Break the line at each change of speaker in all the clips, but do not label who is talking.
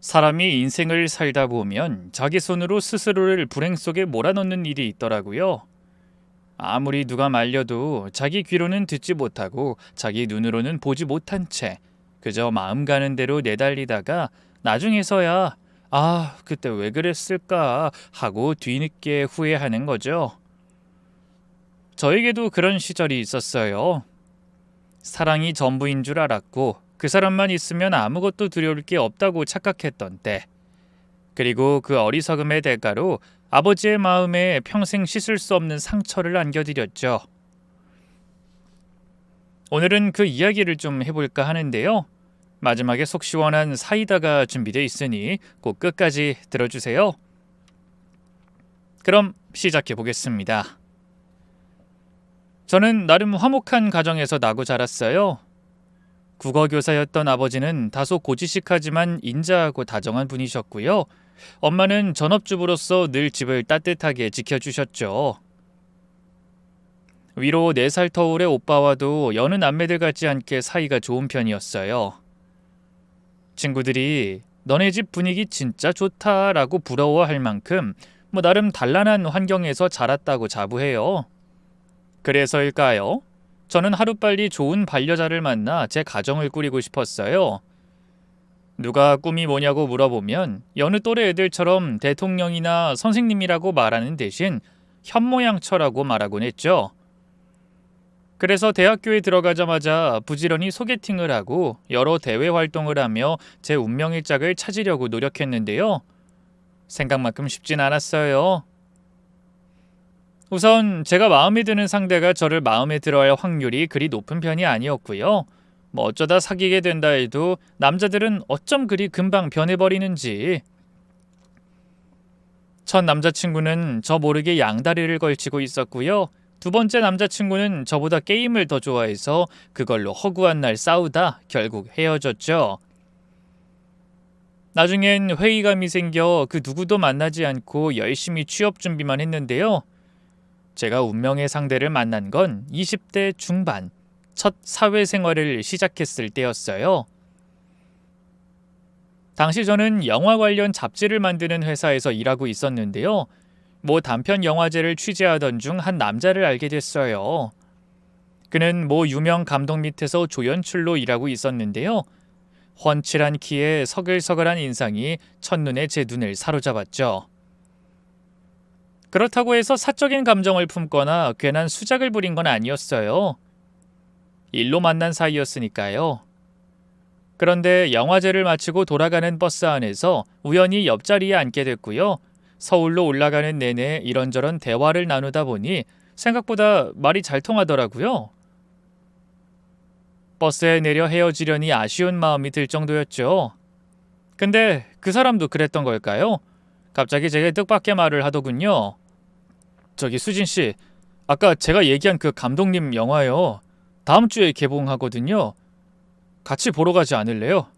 사람이 인생을 살다 보면 자기 손으로 스스로를 불행 속에 몰아넣는 일이 있더라고요. 아무리 누가 말려도 자기 귀로는 듣지 못하고 자기 눈으로는 보지 못한 채 그저 마음 가는 대로 내달리다가 나중에서야 그때 왜 그랬을까 하고 뒤늦게 후회하는 거죠. 저에게도 그런 시절이 있었어요. 사랑이 전부인 줄 알았고 그 사람만 있으면 아무것도 두려울 게 없다고 착각했던 때. 그리고 그 어리석음의 대가로 아버지의 마음에 평생 씻을 수 없는 상처를 안겨드렸죠. 오늘은 그 이야기를 좀 해볼까 하는데요. 마지막에 속 시원한 사이다가 준비되어 있으니 꼭 끝까지 들어주세요. 그럼 시작해 보겠습니다. 저는 나름 화목한 가정에서 나고 자랐어요. 국어교사였던 아버지는 다소 고지식하지만 인자하고 다정한 분이셨고요. 엄마는 전업주부로서 늘 집을 따뜻하게 지켜주셨죠. 위로 4살 터울의 오빠와도 여느 남매들 같지 않게 사이가 좋은 편이었어요. 친구들이 너네 집 분위기 진짜 좋다라고 부러워할 만큼 나름 단란한 환경에서 자랐다고 자부해요. 그래서일까요? 저는 하루빨리 좋은 반려자를 만나 제 가정을 꾸리고 싶었어요. 누가 꿈이 뭐냐고 물어보면 여느 또래 애들처럼 대통령이나 선생님이라고 말하는 대신 현모양처라고 말하곤 했죠. 그래서 대학교에 들어가자마자 부지런히 소개팅을 하고 여러 대외 활동을 하며 제 운명의 짝을 찾으려고 노력했는데요. 생각만큼 쉽진 않았어요. 우선 제가 마음에 드는 상대가 저를 마음에 들어할 확률이 그리 높은 편이 아니었고요. 어쩌다 사귀게 된다 해도 남자들은 어쩜 그리 금방 변해버리는지. 첫 남자친구는 저 모르게 양다리를 걸치고 있었고요. 두 번째 남자친구는 저보다 게임을 더 좋아해서 그걸로 허구한 날 싸우다 결국 헤어졌죠. 나중엔 회의감이 생겨 그 누구도 만나지 않고 열심히 취업 준비만 했는데요. 제가 운명의 상대를 만난 건 20대 중반, 첫 사회생활을 시작했을 때였어요. 당시 저는 영화 관련 잡지를 만드는 회사에서 일하고 있었는데요. 단편 영화제를 취재하던 중 한 남자를 알게 됐어요. 그는 유명 감독 밑에서 조연출로 일하고 있었는데요. 훤칠한 키에 서글서글한 인상이 첫눈에 제 눈을 사로잡았죠. 그렇다고 해서 사적인 감정을 품거나 괜한 수작을 부린 건 아니었어요. 일로 만난 사이였으니까요. 그런데 영화제를 마치고 돌아가는 버스 안에서 우연히 옆자리에 앉게 됐고요. 서울로 올라가는 내내 이런저런 대화를 나누다 보니 생각보다 말이 잘 통하더라고요. 버스에 내려 헤어지려니 아쉬운 마음이 들 정도였죠. 근데 그 사람도 그랬던 걸까요? 갑자기 제게 뜻밖의 말을 하더군요. 저기 수진 씨, 아까 제가 얘기한 그 감독님 영화요. 다음 주에 개봉하거든요. 같이 보러 가지 않을래요?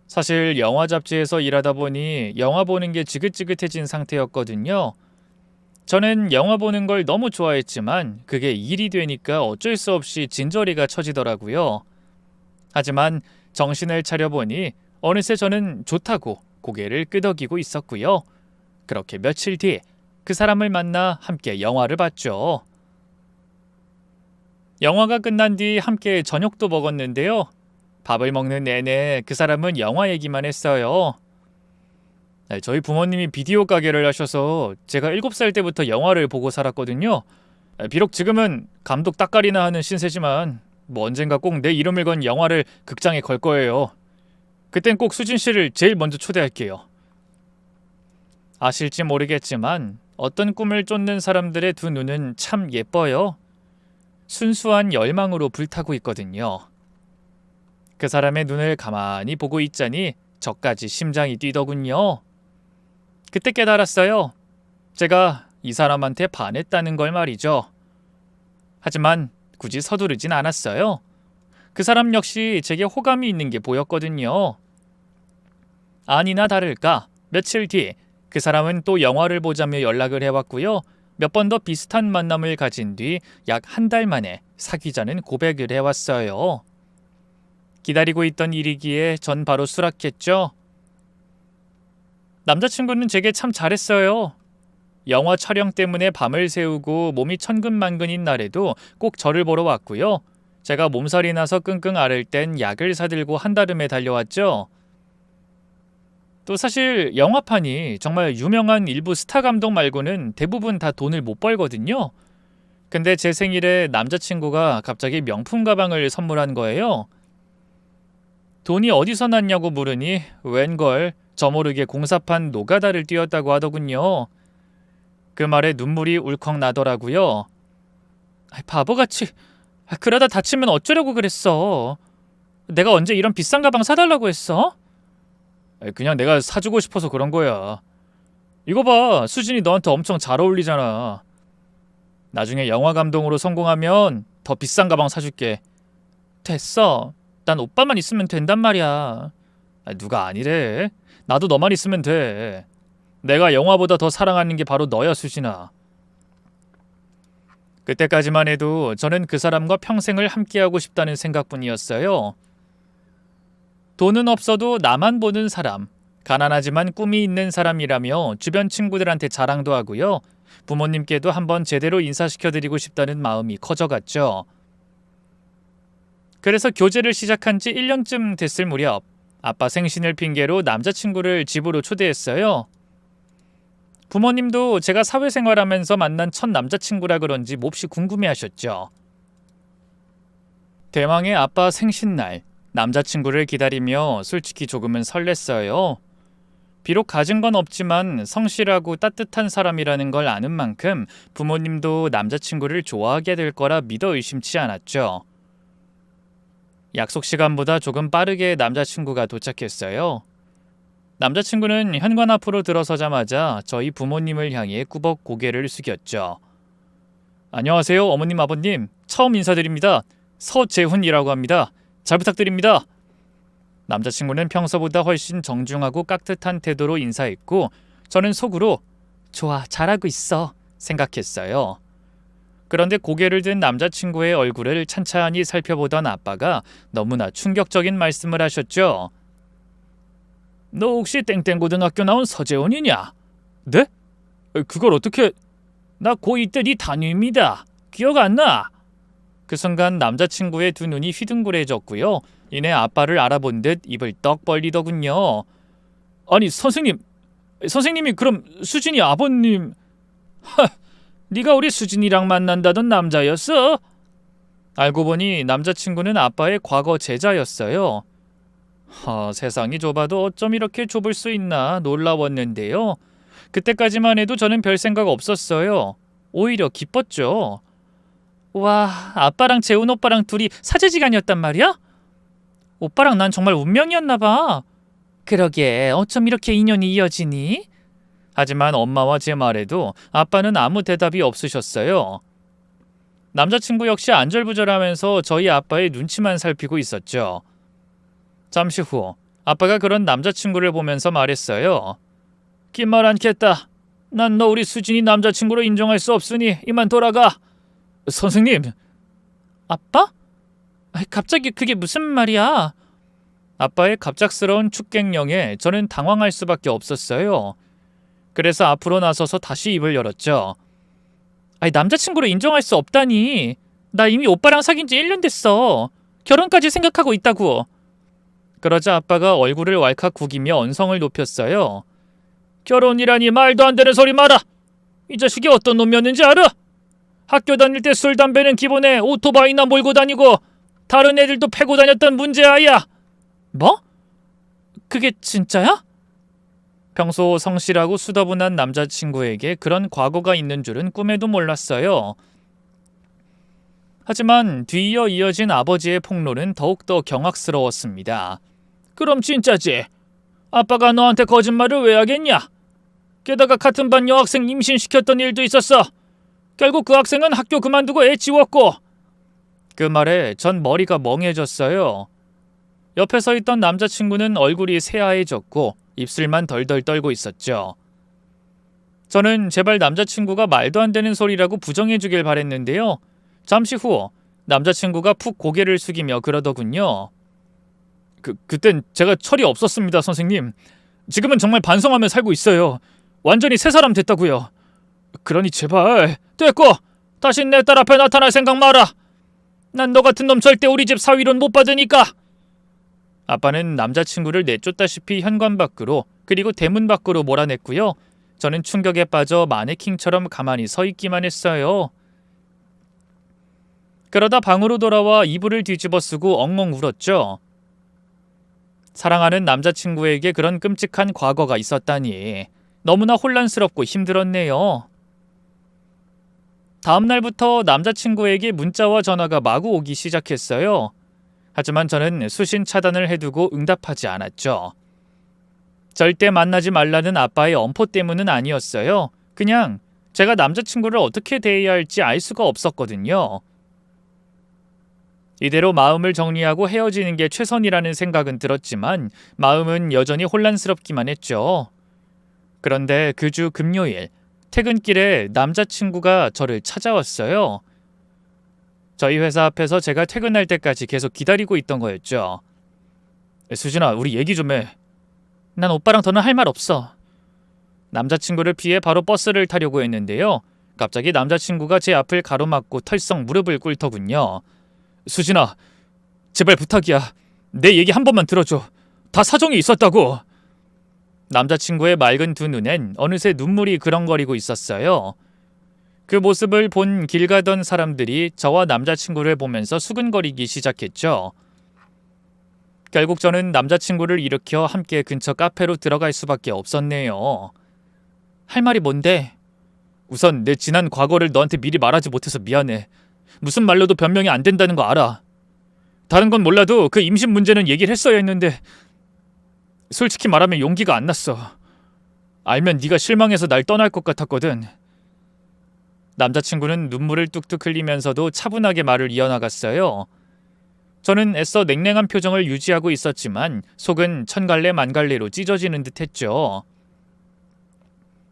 사실 영화 잡지에서 일하다 보니 영화 보는 게 지긋지긋해진 상태였거든요. 저는 영화 보는 걸 너무 좋아했지만 그게 일이 되니까 어쩔 수 없이 진저리가 처지더라고요. 하지만 정신을 차려보니 어느새 저는 좋다고 고개를 끄덕이고 있었고요. 그렇게 며칠 뒤 그 사람을 만나 함께 영화를 봤죠. 영화가 끝난 뒤 함께 저녁도 먹었는데요. 밥을 먹는 내내 그 사람은 영화 얘기만 했어요. 저희 부모님이 비디오 가게를 하셔서 제가 7살 때부터 영화를 보고 살았거든요. 비록 지금은 감독 따까리나 하는 신세지만 언젠가 꼭 내 이름을 건 영화를 극장에 걸 거예요. 그땐 꼭 수진 씨를 제일 먼저 초대할게요. 아실지 모르겠지만 어떤 꿈을 쫓는 사람들의 두 눈은 참 예뻐요. 순수한 열망으로 불타고 있거든요. 그 사람의 눈을 가만히 보고 있자니 저까지 심장이 뛰더군요. 그때 깨달았어요. 제가 이 사람한테 반했다는 걸 말이죠. 하지만 굳이 서두르진 않았어요. 그 사람 역시 제게 호감이 있는 게 보였거든요. 아니나 다를까 며칠 뒤 그 사람은 또 영화를 보자며 연락을 해왔고요. 몇 번 더 비슷한 만남을 가진 뒤 약 한 달 만에 사귀자는 고백을 해왔어요. 기다리고 있던 일이기에 전 바로 수락했죠. 남자친구는 제게 참 잘했어요. 영화 촬영 때문에 밤을 새우고 몸이 천근만근인 날에도 꼭 저를 보러 왔고요. 제가 몸살이 나서 끙끙 앓을 땐 약을 사들고 한달음에 달려왔죠. 또 사실 영화판이 정말 유명한 일부 스타 감독 말고는 대부분 다 돈을 못 벌거든요. 근데 제 생일에 남자친구가 갑자기 명품 가방을 선물한 거예요. 돈이 어디서 났냐고 물으니 웬걸 저 모르게 공사판 노가다를 뛰었다고 하더군요. 그 말에 눈물이 울컥 나더라고요. 바보같이 그러다 다치면 어쩌려고 그랬어. 내가 언제 이런 비싼 가방 사달라고 했어? 그냥 내가 사주고 싶어서 그런 거야. 이거 봐, 수진이 너한테 엄청 잘 어울리잖아. 나중에 영화 감독으로 성공하면 더 비싼 가방 사줄게. 됐어. 난 오빠만 있으면 된단 말이야. 누가 아니래. 나도 너만 있으면 돼. 내가 영화보다 더 사랑하는 게 바로 너야, 수진아. 그때까지만 해도 저는 그 사람과 평생을 함께하고 싶다는 생각뿐이었어요. 돈은 없어도 나만 보는 사람, 가난하지만 꿈이 있는 사람이라며 주변 친구들한테 자랑도 하고요. 부모님께도 한번 제대로 인사시켜드리고 싶다는 마음이 커져갔죠. 그래서 교제를 시작한 지 1년쯤 됐을 무렵 아빠 생신을 핑계로 남자친구를 집으로 초대했어요. 부모님도 제가 사회생활하면서 만난 첫 남자친구라 그런지 몹시 궁금해하셨죠. 대망의 아빠 생신날, 남자친구를 기다리며 솔직히 조금은 설렜어요. 비록 가진 건 없지만 성실하고 따뜻한 사람이라는 걸 아는 만큼 부모님도 남자친구를 좋아하게 될 거라 믿어 의심치 않았죠. 약속 시간보다 조금 빠르게 남자친구가 도착했어요. 남자친구는 현관 앞으로 들어서자마자 저희 부모님을 향해 꾸벅 고개를 숙였죠. 안녕하세요, 어머님, 아버님. 처음 인사드립니다. 서재훈이라고 합니다. 잘 부탁드립니다. 남자친구는 평소보다 훨씬 정중하고 깍듯한 태도로 인사했고 저는 속으로 좋아, 잘하고 있어 생각했어요. 그런데 고개를 든 남자친구의 얼굴을 찬찬히 살펴보던 아빠가 너무나 충격적인 말씀을 하셨죠. 너 혹시 땡땡고등학교 나온 서재훈이냐? 네? 그걸 어떻게... 나 고2 때 네 담임이다. 기억 안 나? 그 순간 남자친구의 두 눈이 휘둥그레졌고요. 이내 아빠를 알아본 듯 입을 떡 벌리더군요. 아니 선생님이 그럼 수진이 아버님... 네가 우리 수진이랑 만난다던 남자였어? 알고 보니 남자친구는 아빠의 과거 제자였어요. 세상이 좁아도 어쩜 이렇게 좁을 수 있나 놀라웠는데요. 그때까지만 해도 저는 별 생각 없었어요. 오히려 기뻤죠. 와, 아빠랑 재훈 오빠랑 둘이 사제지간이었단 말이야? 오빠랑 난 정말 운명이었나 봐. 그러게, 어쩜 이렇게 인연이 이어지니? 하지만 엄마와 제 말에도 아빠는 아무 대답이 없으셨어요. 남자친구 역시 안절부절하면서 저희 아빠의 눈치만 살피고 있었죠. 잠시 후 아빠가 그런 남자친구를 보면서 말했어요. 긴 말 않겠다. 난 너 우리 수진이 남자친구로 인정할 수 없으니 이만 돌아가. 선생님. 아빠? 갑자기 그게 무슨 말이야? 아빠의 갑작스러운 축객령에 저는 당황할 수밖에 없었어요. 그래서 앞으로 나서서 다시 입을 열었죠. 남자친구로 인정할 수 없다니. 나 이미 오빠랑 사귄 지 1년 됐어. 결혼까지 생각하고 있다고. 그러자 아빠가 얼굴을 왈칵 구기며 언성을 높였어요. 결혼이라니 말도 안 되는 소리 마라. 이 자식이 어떤 놈이었는지 알아? 학교 다닐 때 술, 담배는 기본에 오토바이나 몰고 다니고 다른 애들도 패고 다녔던 문제아이야. 뭐? 그게 진짜야? 평소 성실하고 수더분한 남자친구에게 그런 과거가 있는 줄은 꿈에도 몰랐어요. 하지만 뒤이어 이어진 아버지의 폭로는 더욱더 경악스러웠습니다. 그럼 진짜지? 아빠가 너한테 거짓말을 왜 하겠냐? 게다가 같은 반 여학생 임신시켰던 일도 있었어. 결국 그 학생은 학교 그만두고 애 지웠고. 그 말에 전 머리가 멍해졌어요. 옆에 서 있던 남자친구는 얼굴이 새하얘졌고 입술만 덜덜 떨고 있었죠. 저는 제발 남자친구가 말도 안 되는 소리라고 부정해주길 바랬는데요. 잠시 후 남자친구가 푹 고개를 숙이며 그러더군요. 그땐 제가 철이 없었습니다, 선생님. 지금은 정말 반성하며 살고 있어요. 완전히 새 사람 됐다고요. 그러니 제발 됐고 다신 내 딸 앞에 나타날 생각 마라. 난 너 같은 놈 절대 우리 집 사위론 못 받으니까. 아빠는 남자친구를 내쫓다시피 현관 밖으로 그리고 대문 밖으로 몰아냈고요. 저는 충격에 빠져 마네킹처럼 가만히 서 있기만 했어요. 그러다 방으로 돌아와 이불을 뒤집어 쓰고 엉엉 울었죠. 사랑하는 남자친구에게 그런 끔찍한 과거가 있었다니 너무나 혼란스럽고 힘들었네요. 다음 날부터 남자친구에게 문자와 전화가 마구 오기 시작했어요. 하지만 저는 수신 차단을 해두고 응답하지 않았죠. 절대 만나지 말라는 아빠의 엄포 때문은 아니었어요. 그냥 제가 남자친구를 어떻게 대해야 할지 알 수가 없었거든요. 이대로 마음을 정리하고 헤어지는 게 최선이라는 생각은 들었지만 마음은 여전히 혼란스럽기만 했죠. 그런데 그 주 금요일 퇴근길에 남자친구가 저를 찾아왔어요. 저희 회사 앞에서 제가 퇴근할 때까지 계속 기다리고 있던 거였죠. 수진아, 우리 얘기 좀 해. 난 오빠랑 더는 할 말 없어. 남자친구를 피해 바로 버스를 타려고 했는데요. 갑자기 남자친구가 제 앞을 가로막고 털썩 무릎을 꿇더군요. 수진아, 제발 부탁이야. 내 얘기 한 번만 들어줘. 다 사정이 있었다고. 남자친구의 맑은 두 눈엔 어느새 눈물이 그렁거리고 있었어요. 그 모습을 본 길 가던 사람들이 저와 남자친구를 보면서 수근거리기 시작했죠. 결국 저는 남자친구를 일으켜 함께 근처 카페로 들어갈 수밖에 없었네요. 할 말이 뭔데? 우선 내 지난 과거를 너한테 미리 말하지 못해서 미안해. 무슨 말로도 변명이 안 된다는 거 알아. 다른 건 몰라도 그 임신 문제는 얘기를 했어야 했는데 솔직히 말하면 용기가 안 났어. 알면 네가 실망해서 날 떠날 것 같았거든. 남자친구는 눈물을 뚝뚝 흘리면서도 차분하게 말을 이어나갔어요. 저는 애써 냉랭한 표정을 유지하고 있었지만 속은 천갈래 만갈래로 찢어지는 듯했죠.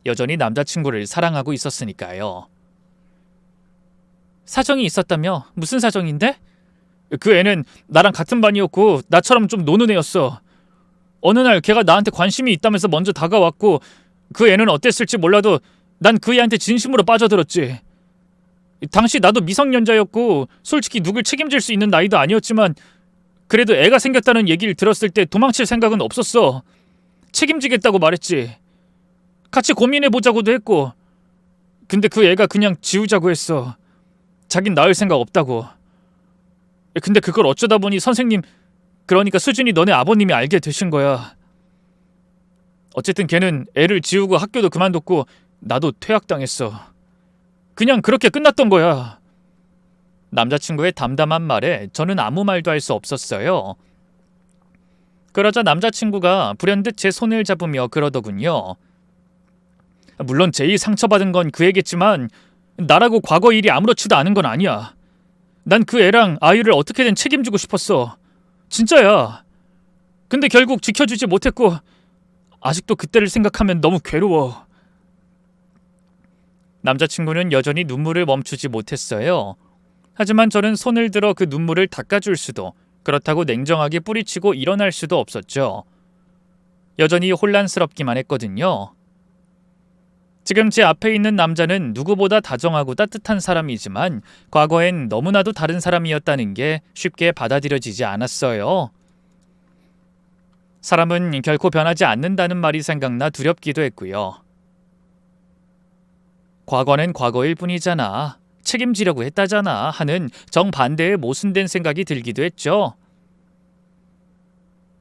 여전히 남자친구를 사랑하고 있었으니까요. 사정이 있었다며? 무슨 사정인데? 그 애는 나랑 같은 반이었고 나처럼 좀 노는 애였어. 어느 날 걔가 나한테 관심이 있다면서 먼저 다가왔고 그 애는 어땠을지 몰라도 난 그 애한테 진심으로 빠져들었지. 당시 나도 미성년자였고 솔직히 누굴 책임질 수 있는 나이도 아니었지만 그래도 애가 생겼다는 얘기를 들었을 때 도망칠 생각은 없었어. 책임지겠다고 말했지. 같이 고민해보자고도 했고 근데 그 애가 그냥 지우자고 했어. 자긴 낳을 생각 없다고. 근데 그걸 어쩌다 보니 선생님, 그러니까 수진이 너네 아버님이 알게 되신 거야. 어쨌든 걔는 애를 지우고 학교도 그만뒀고 나도 퇴학당했어. 그냥 그렇게 끝났던 거야. 남자친구의 담담한 말에 저는 아무 말도 할 수 없었어요. 그러자 남자친구가 불현듯 제 손을 잡으며 그러더군요. 물론 제일 상처받은 건 그 애겠지만 나라고 과거 일이 아무렇지도 않은 건 아니야. 난 그 애랑 아이를 어떻게든 책임지고 싶었어. 진짜야. 근데 결국 지켜주지 못했고 아직도 그때를 생각하면 너무 괴로워. 남자친구는 여전히 눈물을 멈추지 못했어요. 하지만 저는 손을 들어 그 눈물을 닦아줄 수도, 그렇다고 냉정하게 뿌리치고 일어날 수도 없었죠. 여전히 혼란스럽기만 했거든요. 지금 제 앞에 있는 남자는 누구보다 다정하고 따뜻한 사람이지만 과거엔 너무나도 다른 사람이었다는 게 쉽게 받아들여지지 않았어요. 사람은 결코 변하지 않는다는 말이 생각나 두렵기도 했고요. 과거는 과거일 뿐이잖아. 책임지려고 했다잖아 하는 정반대의 모순된 생각이 들기도 했죠.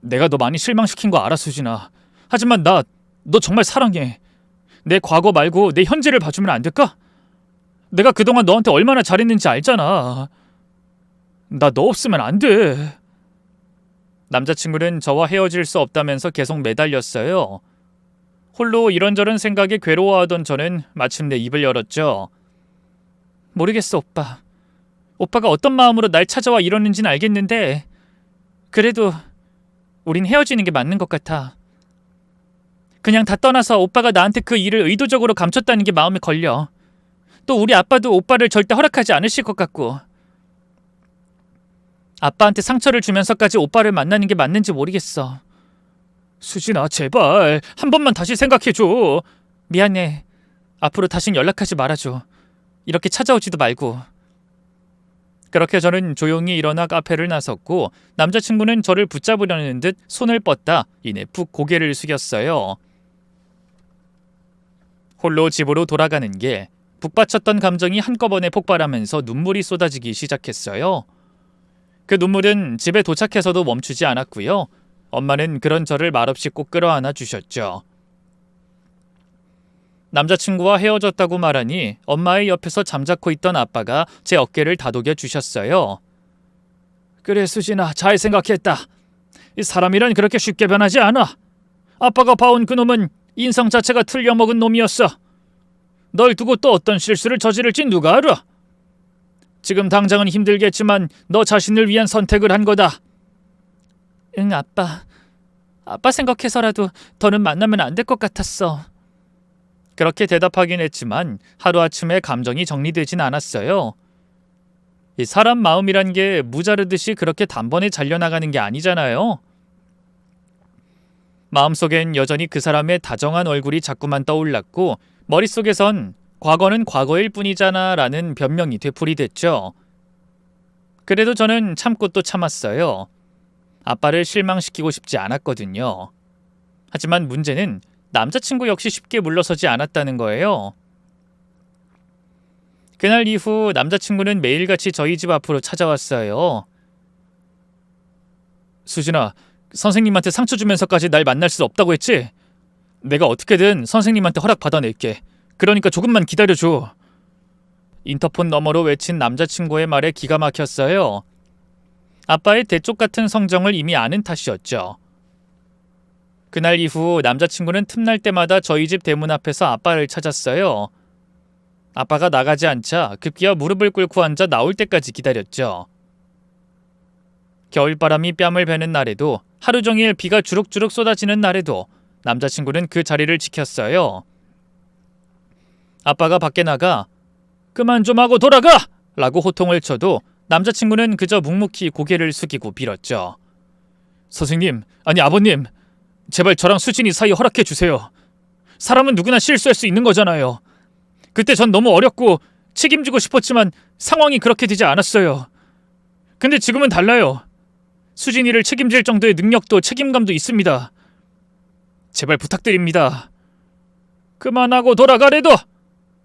내가 너 많이 실망시킨 거 알아, 수진아. 하지만 너 정말 사랑해. 내 과거 말고 내 현재를 봐주면 안 될까? 내가 그동안 너한테 얼마나 잘했는지 알잖아. 나 너 없으면 안 돼. 남자친구는 저와 헤어질 수 없다면서 계속 매달렸어요. 홀로 이런저런 생각에 괴로워하던 저는 마침내 입을 열었죠. 모르겠어, 오빠. 오빠가 어떤 마음으로 날 찾아와 이러는지는 알겠는데 그래도 우린 헤어지는 게 맞는 것 같아. 그냥 다 떠나서 오빠가 나한테 그 일을 의도적으로 감췄다는 게 마음에 걸려. 또 우리 아빠도 오빠를 절대 허락하지 않으실 것 같고. 아빠한테 상처를 주면서까지 오빠를 만나는 게 맞는지 모르겠어. 수진아, 제발 한 번만 다시 생각해줘. 미안해. 앞으로 다신 연락하지 말아줘. 이렇게 찾아오지도 말고. 그렇게 저는 조용히 일어나 카페를 나섰고 남자친구는 저를 붙잡으려는 듯 손을 뻗다 이내 푹 고개를 숙였어요. 홀로 집으로 돌아가는 길, 북받쳤던 감정이 한꺼번에 폭발하면서 눈물이 쏟아지기 시작했어요. 그 눈물은 집에 도착해서도 멈추지 않았고요. 엄마는 그런 저를 말없이 꼭 끌어안아 주셨죠. 남자친구와 헤어졌다고 말하니 엄마의 옆에서 잠자코 있던 아빠가 제 어깨를 다독여 주셨어요. 그래 수진아, 잘 생각했다. 이 사람이란 그렇게 쉽게 변하지 않아. 아빠가 봐온 그놈은 인성 자체가 틀려먹은 놈이었어. 널 두고 또 어떤 실수를 저지를지 누가 알아. 지금 당장은 힘들겠지만 너 자신을 위한 선택을 한 거다. 응, 아빠. 아빠 생각해서라도 더는 만나면 안 될 것 같았어. 그렇게 대답하긴 했지만 하루아침에 감정이 정리되진 않았어요. 이 사람 마음이란 게 무자르듯이 그렇게 단번에 잘려나가는 게 아니잖아요. 마음속엔 여전히 그 사람의 다정한 얼굴이 자꾸만 떠올랐고 머릿속에선 과거는 과거일 뿐이잖아 라는 변명이 되풀이됐죠. 그래도 저는 참고 또 참았어요. 아빠를 실망시키고 싶지 않았거든요. 하지만 문제는 남자친구 역시 쉽게 물러서지 않았다는 거예요. 그날 이후 남자친구는 매일같이 저희 집 앞으로 찾아왔어요. 수진아, 선생님한테 상처 주면서까지 날 만날 수 없다고 했지? 내가 어떻게든 선생님한테 허락 받아낼게. 그러니까 조금만 기다려줘. 인터폰 너머로 외친 남자친구의 말에 기가 막혔어요. 아빠의 대쪽 같은 성정을 이미 아는 탓이었죠. 그날 이후 남자친구는 틈날 때마다 저희 집 대문 앞에서 아빠를 찾았어요. 아빠가 나가지 않자 급기야 무릎을 꿇고 앉아 나올 때까지 기다렸죠. 겨울바람이 뺨을 베는 날에도 하루 종일 비가 주룩주룩 쏟아지는 날에도 남자친구는 그 자리를 지켰어요. 아빠가 밖에 나가 그만 좀 하고 돌아가! 라고 호통을 쳐도 남자친구는 그저 묵묵히 고개를 숙이고 빌었죠. 선생님, 아니 아버님, 제발 저랑 수진이 사이 허락해 주세요. 사람은 누구나 실수할 수 있는 거잖아요. 그때 전 너무 어렸고 책임지고 싶었지만 상황이 그렇게 되지 않았어요. 근데 지금은 달라요. 수진이를 책임질 정도의 능력도 책임감도 있습니다. 제발 부탁드립니다. 그만하고 돌아가래도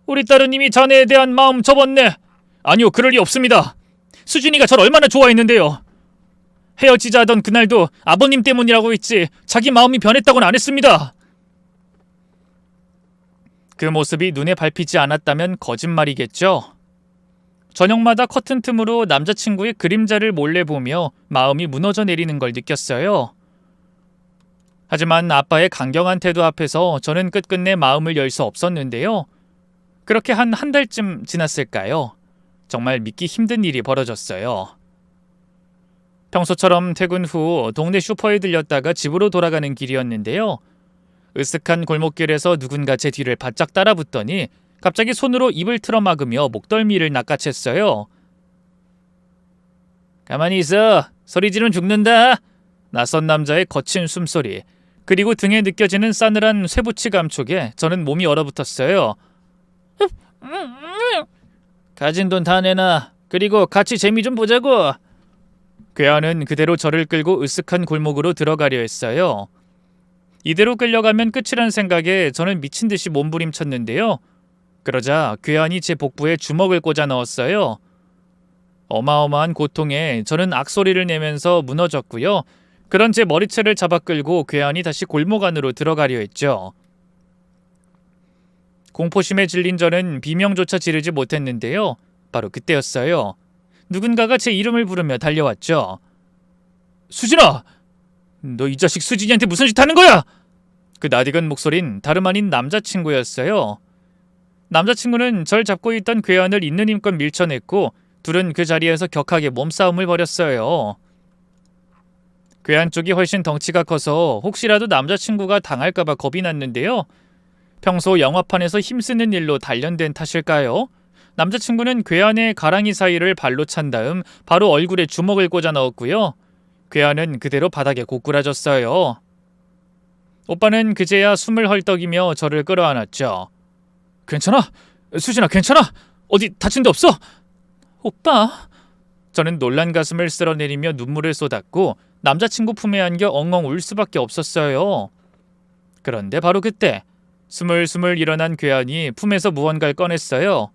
우리 딸은 이미 자네에 대한 마음 접었네. 아니요, 그럴 리 없습니다. 수진이가 절 얼마나 좋아했는데요. 헤어지자 하던 그날도 아버님 때문이라고 했지 자기 마음이 변했다고는 안 했습니다. 그 모습이 눈에 밟히지 않았다면 거짓말이겠죠. 저녁마다 커튼 틈으로 남자친구의 그림자를 몰래 보며 마음이 무너져 내리는 걸 느꼈어요. 하지만 아빠의 강경한 태도 앞에서 저는 끝끝내 마음을 열 수 없었는데요. 그렇게 한 달쯤 지났을까요? 정말 믿기 힘든 일이 벌어졌어요. 평소처럼 퇴근 후 동네 슈퍼에 들렸다가 집으로 돌아가는 길이었는데요. 으슥한 골목길에서 누군가 제 뒤를 바짝 따라붙더니 갑자기 손으로 입을 틀어막으며 목덜미를 낚아챘어요. 가만히 있어. 소리 지르면 죽는다. 낯선 남자의 거친 숨소리, 그리고 등에 느껴지는 싸늘한 쇠붙이 감촉에 저는 몸이 얼어붙었어요. 가진 돈 다 내놔. 그리고 같이 재미 좀 보자고. 괴한은 그대로 저를 끌고 으슥한 골목으로 들어가려 했어요. 이대로 끌려가면 끝이란 생각에 저는 미친 듯이 몸부림쳤는데요. 그러자 괴한이 제 복부에 주먹을 꽂아 넣었어요. 어마어마한 고통에 저는 악소리를 내면서 무너졌고요. 그런 제 머리채를 잡아 끌고 괴한이 다시 골목 안으로 들어가려 했죠. 공포심에 질린 저는 비명조차 지르지 못했는데요. 바로 그때였어요. 누군가가 제 이름을 부르며 달려왔죠. 수진아! 너 이 자식 수진이한테 무슨 짓 하는 거야? 그 낯익은 목소린 다름 아닌 남자친구였어요. 남자친구는 절 잡고 있던 괴한을 있는 힘껏 밀쳐냈고 둘은 그 자리에서 격하게 몸싸움을 벌였어요. 괴한 쪽이 훨씬 덩치가 커서 혹시라도 남자친구가 당할까봐 겁이 났는데요. 평소 영화판에서 힘쓰는 일로 단련된 탓일까요? 남자친구는 괴한의 가랑이 사이를 발로 찬 다음 바로 얼굴에 주먹을 꽂아 넣었고요. 괴한은 그대로 바닥에 고꾸라졌어요. 오빠는 그제야 숨을 헐떡이며 저를 끌어안았죠. 괜찮아? 수진아 괜찮아? 어디 다친 데 없어? 오빠. 저는 놀란 가슴을 쓸어내리며 눈물을 쏟았고 남자친구 품에 안겨 엉엉 울 수밖에 없었어요. 그런데 바로 그때 스물스물 일어난 괴한이 품에서 무언가를 꺼냈어요.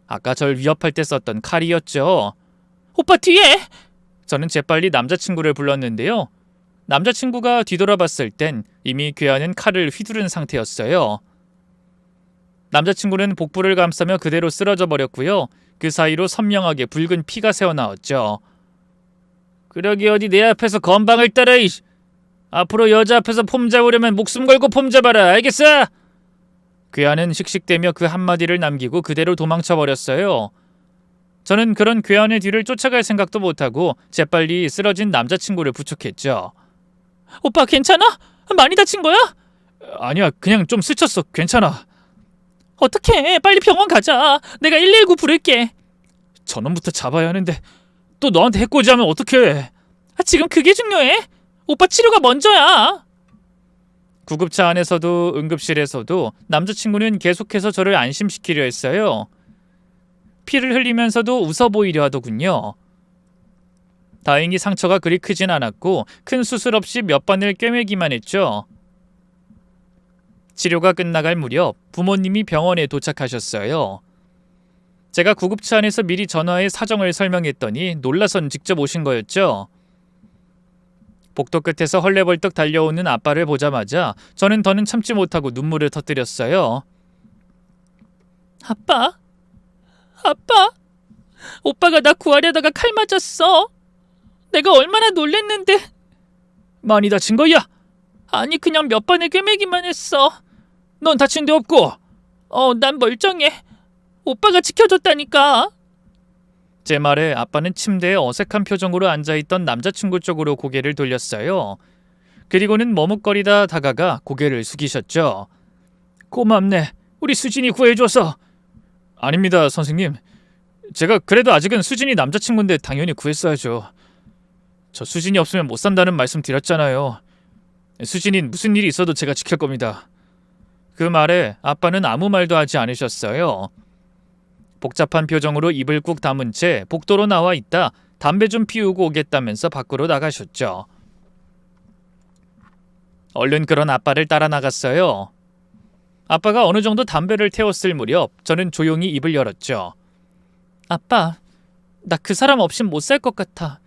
아까 절 위협할 때 썼던 칼이었죠. 오빠 뒤에! 저는 재빨리 남자친구를 불렀는데요. 남자친구가 뒤돌아봤을 땐 이미 괴한은 칼을 휘두른 상태였어요. 남자친구는 복부를 감싸며 그대로 쓰러져 버렸고요. 그 사이로 선명하게 붉은 피가 새어나왔죠. 그러기 어디 내 앞에서 건방을 따라. 앞으로 여자 앞에서 폼 잡으려면 목숨 걸고 폼 잡아라. 알겠어? 괴한은 씩씩대며 그 한마디를 남기고 그대로 도망쳐버렸어요. 저는 그런 괴한의 뒤를 쫓아갈 생각도 못하고 재빨리 쓰러진 남자친구를 부축했죠. 오빠 괜찮아? 많이 다친 거야? 아니야, 그냥 좀 스쳤어. 괜찮아. 어떡해, 빨리 병원 가자. 내가 119 부를게. 저놈부터 잡아야 하는데 또 너한테 해코지하면 어떡해. 지금 그게 중요해? 오빠 치료가 먼저야. 구급차 안에서도 응급실에서도 남자친구는 계속해서 저를 안심시키려 했어요. 피를 흘리면서도 웃어 보이려 하더군요. 다행히 상처가 그리 크진 않았고 큰 수술 없이 몇 번을 꿰매기만 했죠. 치료가 끝나갈 무렵 부모님이 병원에 도착하셨어요. 제가 구급차 안에서 미리 전화해 사정을 설명했더니 놀라선 직접 오신 거였죠. 복도 끝에서 헐레벌떡 달려오는 아빠를 보자마자 저는 더는 참지 못하고 눈물을 터뜨렸어요. 아빠? 오빠가 나 구하려다가 칼 맞았어. 내가 얼마나 놀랬는데. 많이 다친 거야? 아니, 그냥 몇 번을 꿰매기만 했어. 넌 다친 데 없고? 난 멀쩡해. 오빠가 지켜줬다니까. 제 말에 아빠는 침대에 어색한 표정으로 앉아있던 남자친구 쪽으로 고개를 돌렸어요. 그리고는 머뭇거리다 다가가 고개를 숙이셨죠. 고맙네. 우리 수진이 구해줘서. 아닙니다, 선생님. 제가 그래도 아직은 수진이 남자친구인데 당연히 구했어야죠. 저 수진이 없으면 못 산다는 말씀 드렸잖아요. 수진인 무슨 일이 있어도 제가 지킬 겁니다. 그 말에 아빠는 아무 말도 하지 않으셨어요. 복잡한 표정으로 입을 꾹 다문 채 복도로 나와 있다 담배 좀 피우고 오겠다면서 밖으로 나가셨죠. 얼른 그런 아빠를 따라 나갔어요. 아빠가 어느 정도 담배를 태웠을 무렵 저는 조용히 입을 열었죠. 아빠, 나 그 사람 없인 못 살 것 같아.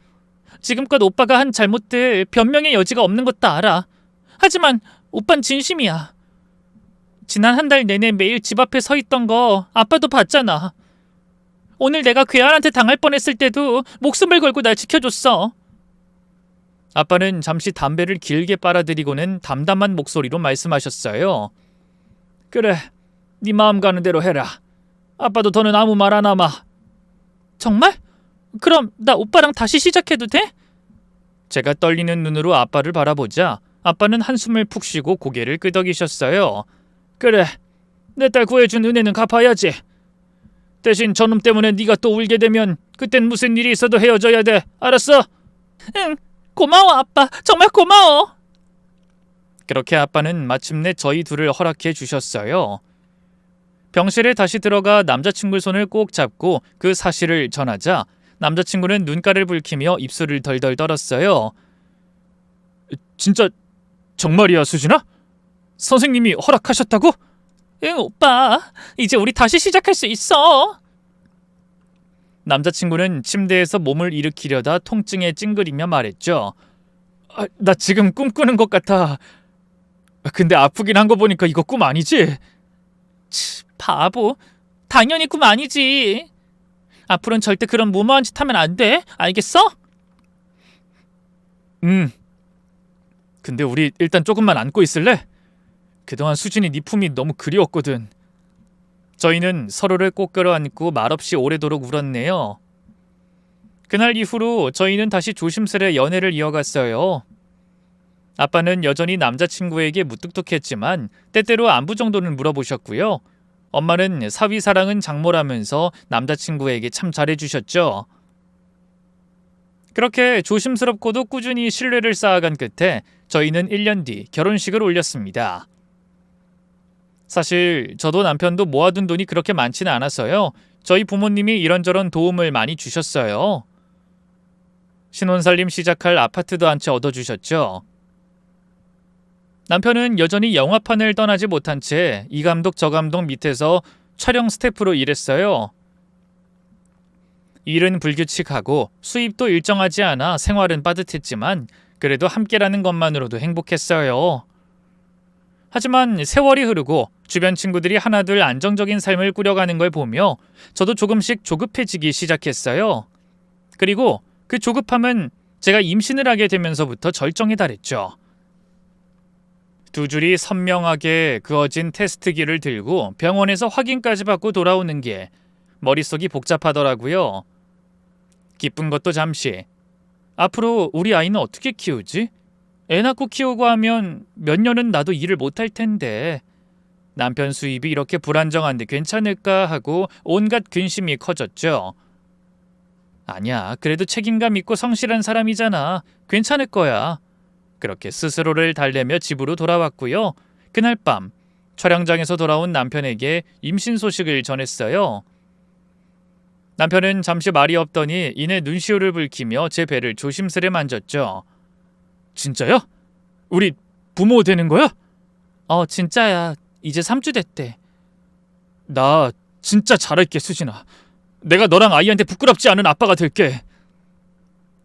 지금껏 오빠가 한 잘못들 변명의 여지가 없는 것도 알아. 하지만 오빤 진심이야. 지난 한 달 내내 매일 집 앞에 서 있던 거 아빠도 봤잖아. 오늘 내가 괴한한테 당할 뻔했을 때도 목숨을 걸고 날 지켜줬어. 아빠는 잠시 담배를 길게 빨아들이고는 담담한 목소리로 말씀하셨어요. 그래, 네 마음 가는 대로 해라. 아빠도 더는 아무 말 안 하마. 정말? 그럼 나 오빠랑 다시 시작해도 돼? 제가 떨리는 눈으로 아빠를 바라보자 아빠는 한숨을 푹 쉬고 고개를 끄덕이셨어요. 그래, 내 딸 구해준 은혜는 갚아야지. 대신 저놈 때문에 네가 또 울게 되면 그땐 무슨 일이 있어도 헤어져야 돼. 알았어? 응, 고마워 아빠. 정말 고마워. 그렇게 아빠는 마침내 저희 둘을 허락해 주셨어요. 병실에 다시 들어가 남자친구 손을 꼭 잡고 그 사실을 전하자 남자친구는 눈가를 붉히며 입술을 덜덜 떨었어요. 진짜 정말이야, 수진아? 선생님이 허락하셨다고? 응, 오빠. 이제 우리 다시 시작할 수 있어. 남자친구는 침대에서 몸을 일으키려다 통증에 찡그리며 말했죠. 나 지금 꿈꾸는 것 같아. 근데 아프긴 한 거 보니까 이거 꿈 아니지? 바보. 당연히 꿈 아니지. 앞으로는 절대 그런 무모한 짓 하면 안 돼. 알겠어? 근데 우리 일단 조금만 안고 있을래? 그동안 수진이 네 품이 너무 그리웠거든. 저희는 서로를 꼭 끌어안고 말없이 오래도록 울었네요. 그날 이후로 저희는 다시 조심스레 연애를 이어갔어요. 아빠는 여전히 남자친구에게 무뚝뚝했지만 때때로 안부 정도는 물어보셨고요. 엄마는 사위 사랑은 장모라면서 남자친구에게 참 잘해주셨죠. 그렇게 조심스럽고도 꾸준히 신뢰를 쌓아간 끝에 저희는 1년 뒤 결혼식을 올렸습니다. 사실 저도 남편도 모아둔 돈이 그렇게 많지는 않아서요. 저희 부모님이 이런저런 도움을 많이 주셨어요. 신혼살림 시작할 아파트도 한 채 얻어주셨죠. 남편은 여전히 영화판을 떠나지 못한 채 이 감독 저 감독 밑에서 촬영 스태프로 일했어요. 일은 불규칙하고 수입도 일정하지 않아 생활은 빠듯했지만 그래도 함께라는 것만으로도 행복했어요. 하지만 세월이 흐르고 주변 친구들이 하나둘 안정적인 삶을 꾸려가는 걸 보며 저도 조금씩 조급해지기 시작했어요. 그리고 그 조급함은 제가 임신을 하게 되면서부터 절정에 달했죠. 두 줄이 선명하게 그어진 테스트기를 들고 병원에서 확인까지 받고 돌아오는 게 머릿속이 복잡하더라고요. 기쁜 것도 잠시. 앞으로 우리 아이는 어떻게 키우지? 애 낳고 키우고 하면 몇 년은 나도 일을 못할 텐데 남편 수입이 이렇게 불안정한데 괜찮을까 하고 온갖 근심이 커졌죠. 아니야, 그래도 책임감 있고 성실한 사람이잖아. 괜찮을 거야. 그렇게 스스로를 달래며 집으로 돌아왔고요. 그날 밤 촬영장에서 돌아온 남편에게 임신 소식을 전했어요. 남편은 잠시 말이 없더니 이내 눈시울을 붉히며 제 배를 조심스레 만졌죠. 진짜야? 우리 부모 되는 거야? 진짜야. 이제 3주 됐대. 나 진짜 잘할게, 수진아. 내가 너랑 아이한테 부끄럽지 않은 아빠가 될게.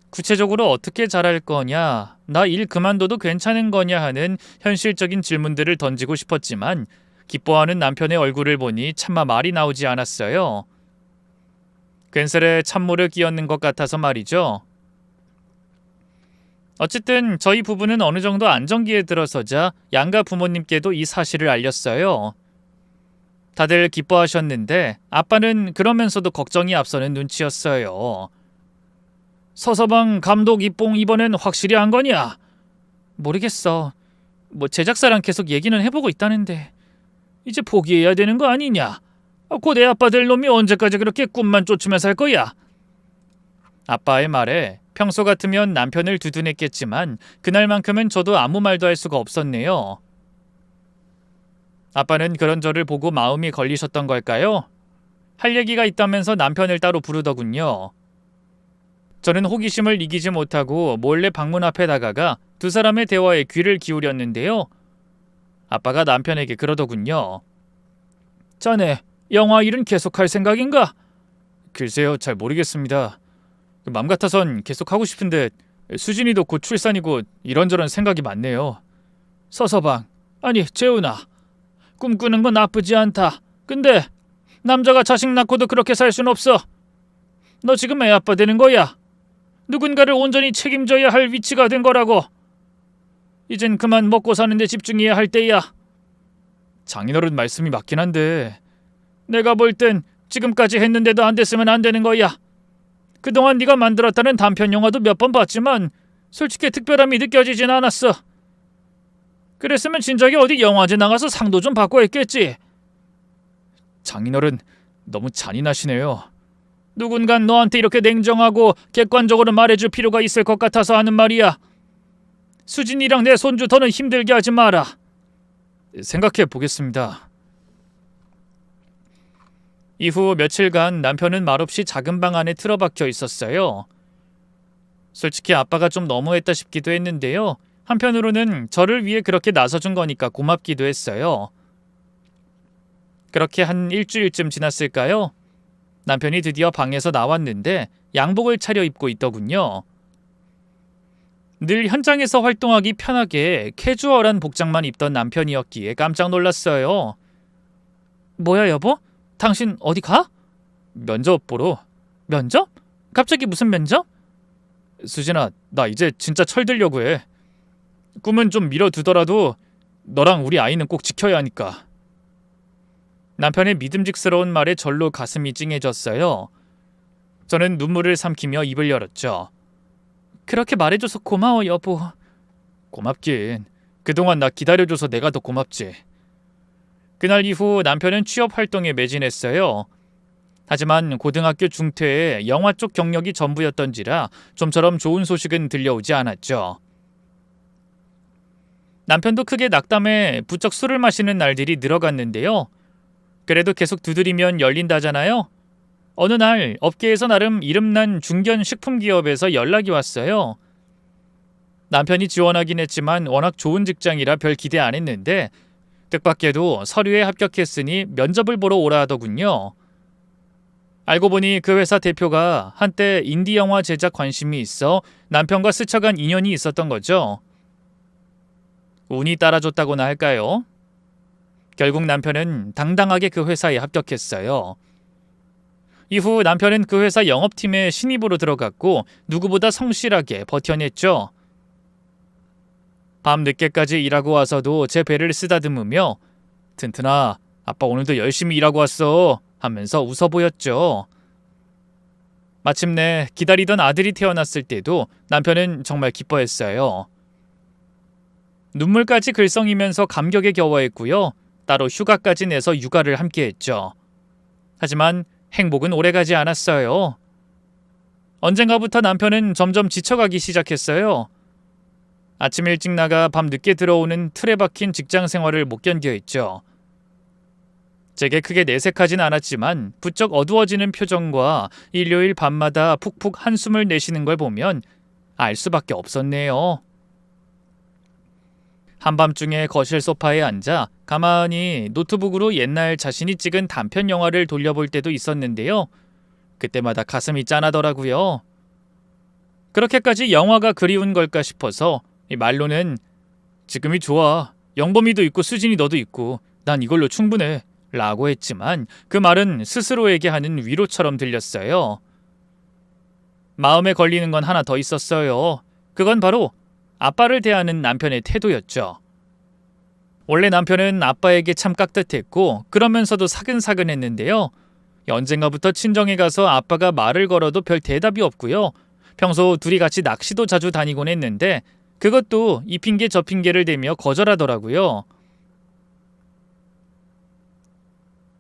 구체적으로 어떻게 잘할 거냐, 나 일 그만둬도 괜찮은 거냐 하는 현실적인 질문들을 던지고 싶었지만 기뻐하는 남편의 얼굴을 보니 차마 말이 나오지 않았어요. 괜스레 찬물을 끼얹는 것 같아서 말이죠. 어쨌든 저희 부부는 어느 정도 안정기에 들어서자 양가 부모님께도 이 사실을 알렸어요. 다들 기뻐하셨는데 아빠는 그러면서도 걱정이 앞서는 눈치였어요. 서서방 감독 입봉 이번엔 확실히 한 거냐? 모르겠어. 제작사랑 계속 얘기는 해보고 있다는데 이제 포기해야 되는 거 아니냐? 곧 애 아빠 될 놈이 언제까지 그렇게 꿈만 쫓으면서 할 거야? 아빠의 말에 평소 같으면 남편을 두둔했겠지만 그날만큼은 저도 아무 말도 할 수가 없었네요. 아빠는 그런 저를 보고 마음이 걸리셨던 걸까요? 할 얘기가 있다면서 남편을 따로 부르더군요. 저는 호기심을 이기지 못하고 몰래 방문 앞에 다가가 두 사람의 대화에 귀를 기울였는데요. 아빠가 남편에게 그러더군요. 자네, 영화 일은 계속할 생각인가? 글쎄요, 잘 모르겠습니다. 맘 같아선 계속하고 싶은데 수진이도 곧 출산이고 이런저런 생각이 많네요. 서서방, 아니 재훈아, 꿈꾸는 건 나쁘지 않다. 근데 남자가 자식 낳고도 그렇게 살 순 없어. 너 지금 애 아빠 되는 거야. 누군가를 온전히 책임져야 할 위치가 된 거라고. 이젠 그만 먹고 사는 데 집중해야 할 때야. 장인어른 말씀이 맞긴 한데 내가 볼 땐 지금까지 했는데도 안 됐으면 안 되는 거야. 그동안 네가 만들었다는 단편 영화도 몇 번 봤지만 솔직히 특별함이 느껴지진 않았어. 그랬으면 진작에 어디 영화제 나가서 상도 좀 받고 했겠지. 장인어른 너무 잔인하시네요. 누군간 너한테 이렇게 냉정하고 객관적으로 말해줄 필요가 있을 것 같아서 하는 말이야. 수진이랑 내 손주 더는 힘들게 하지 마라. 생각해 보겠습니다. 이후 며칠간 남편은 말없이 작은 방 안에 틀어박혀 있었어요. 솔직히 아빠가 좀 너무했다 싶기도 했는데요. 한편으로는 저를 위해 그렇게 나서준 거니까 고맙기도 했어요. 그렇게 한 일주일쯤 지났을까요? 남편이 드디어 방에서 나왔는데 양복을 차려입고 있더군요. 늘 현장에서 활동하기 편하게 캐주얼한 복장만 입던 남편이었기에 깜짝 놀랐어요. 뭐야 여보? 당신 어디 가? 면접 보러. 면접? 갑자기 무슨 면접? 수진아, 나 이제 진짜 철들려고 해. 꿈은 좀 미뤄두더라도 너랑 우리 아이는 꼭 지켜야 하니까. 남편의 믿음직스러운 말에 절로 가슴이 찡해졌어요. 저는 눈물을 삼키며 입을 열었죠. 그렇게 말해줘서 고마워 여보. 고맙긴. 그동안 나 기다려줘서 내가 더 고맙지. 그날 이후 남편은 취업 활동에 매진했어요. 하지만 고등학교 중퇴에 영화 쪽 경력이 전부였던지라 좀처럼 좋은 소식은 들려오지 않았죠. 남편도 크게 낙담해 부쩍 술을 마시는 날들이 늘어갔는데요. 그래도 계속 두드리면 열린다잖아요. 어느 날 업계에서 나름 이름난 중견 식품기업에서 연락이 왔어요. 남편이 지원하긴 했지만 워낙 좋은 직장이라 별 기대 안 했는데 뜻밖에도 서류에 합격했으니 면접을 보러 오라 하더군요. 알고 보니 그 회사 대표가 한때 인디 영화 제작 관심이 있어 남편과 스쳐간 인연이 있었던 거죠. 운이 따라줬다고나 할까요? 결국 남편은 당당하게 그 회사에 합격했어요. 이후 남편은 그 회사 영업팀에 신입으로 들어갔고 누구보다 성실하게 버텨냈죠. 밤 늦게까지 일하고 와서도 제 배를 쓰다듬으며 튼튼아, 아빠 오늘도 열심히 일하고 왔어 하면서 웃어 보였죠. 마침내 기다리던 아들이 태어났을 때도 남편은 정말 기뻐했어요. 눈물까지 글썽이면서 감격에 겨워했고요. 따로 휴가까지 내서 육아를 함께했죠. 하지만 행복은 오래가지 않았어요. 언젠가부터 남편은 점점 지쳐가기 시작했어요. 아침 일찍 나가 밤 늦게 들어오는 틀에 박힌 직장 생활을 못 견뎌했죠. 제게 크게 내색하진 않았지만 부쩍 어두워지는 표정과 일요일 밤마다 푹푹 한숨을 내쉬는 걸 보면 알 수밖에 없었네요. 한밤중에 거실 소파에 앉아 가만히 노트북으로 옛날 자신이 찍은 단편 영화를 돌려볼 때도 있었는데요. 그때마다 가슴이 짠하더라고요. 그렇게까지 영화가 그리운 걸까 싶어서 말로는 지금이 좋아. 영범이도 있고 수진이 너도 있고 난 이걸로 충분해 라고 했지만 그 말은 스스로에게 하는 위로처럼 들렸어요. 마음에 걸리는 건 하나 더 있었어요. 그건 바로 아빠를 대하는 남편의 태도였죠. 원래 남편은 아빠에게 참 깍듯했고 그러면서도 사근사근했는데요. 언젠가부터 친정에 가서 아빠가 말을 걸어도 별 대답이 없고요. 평소 둘이 같이 낚시도 자주 다니곤 했는데 그것도 이 핑계 저 핑계를 대며 거절하더라고요.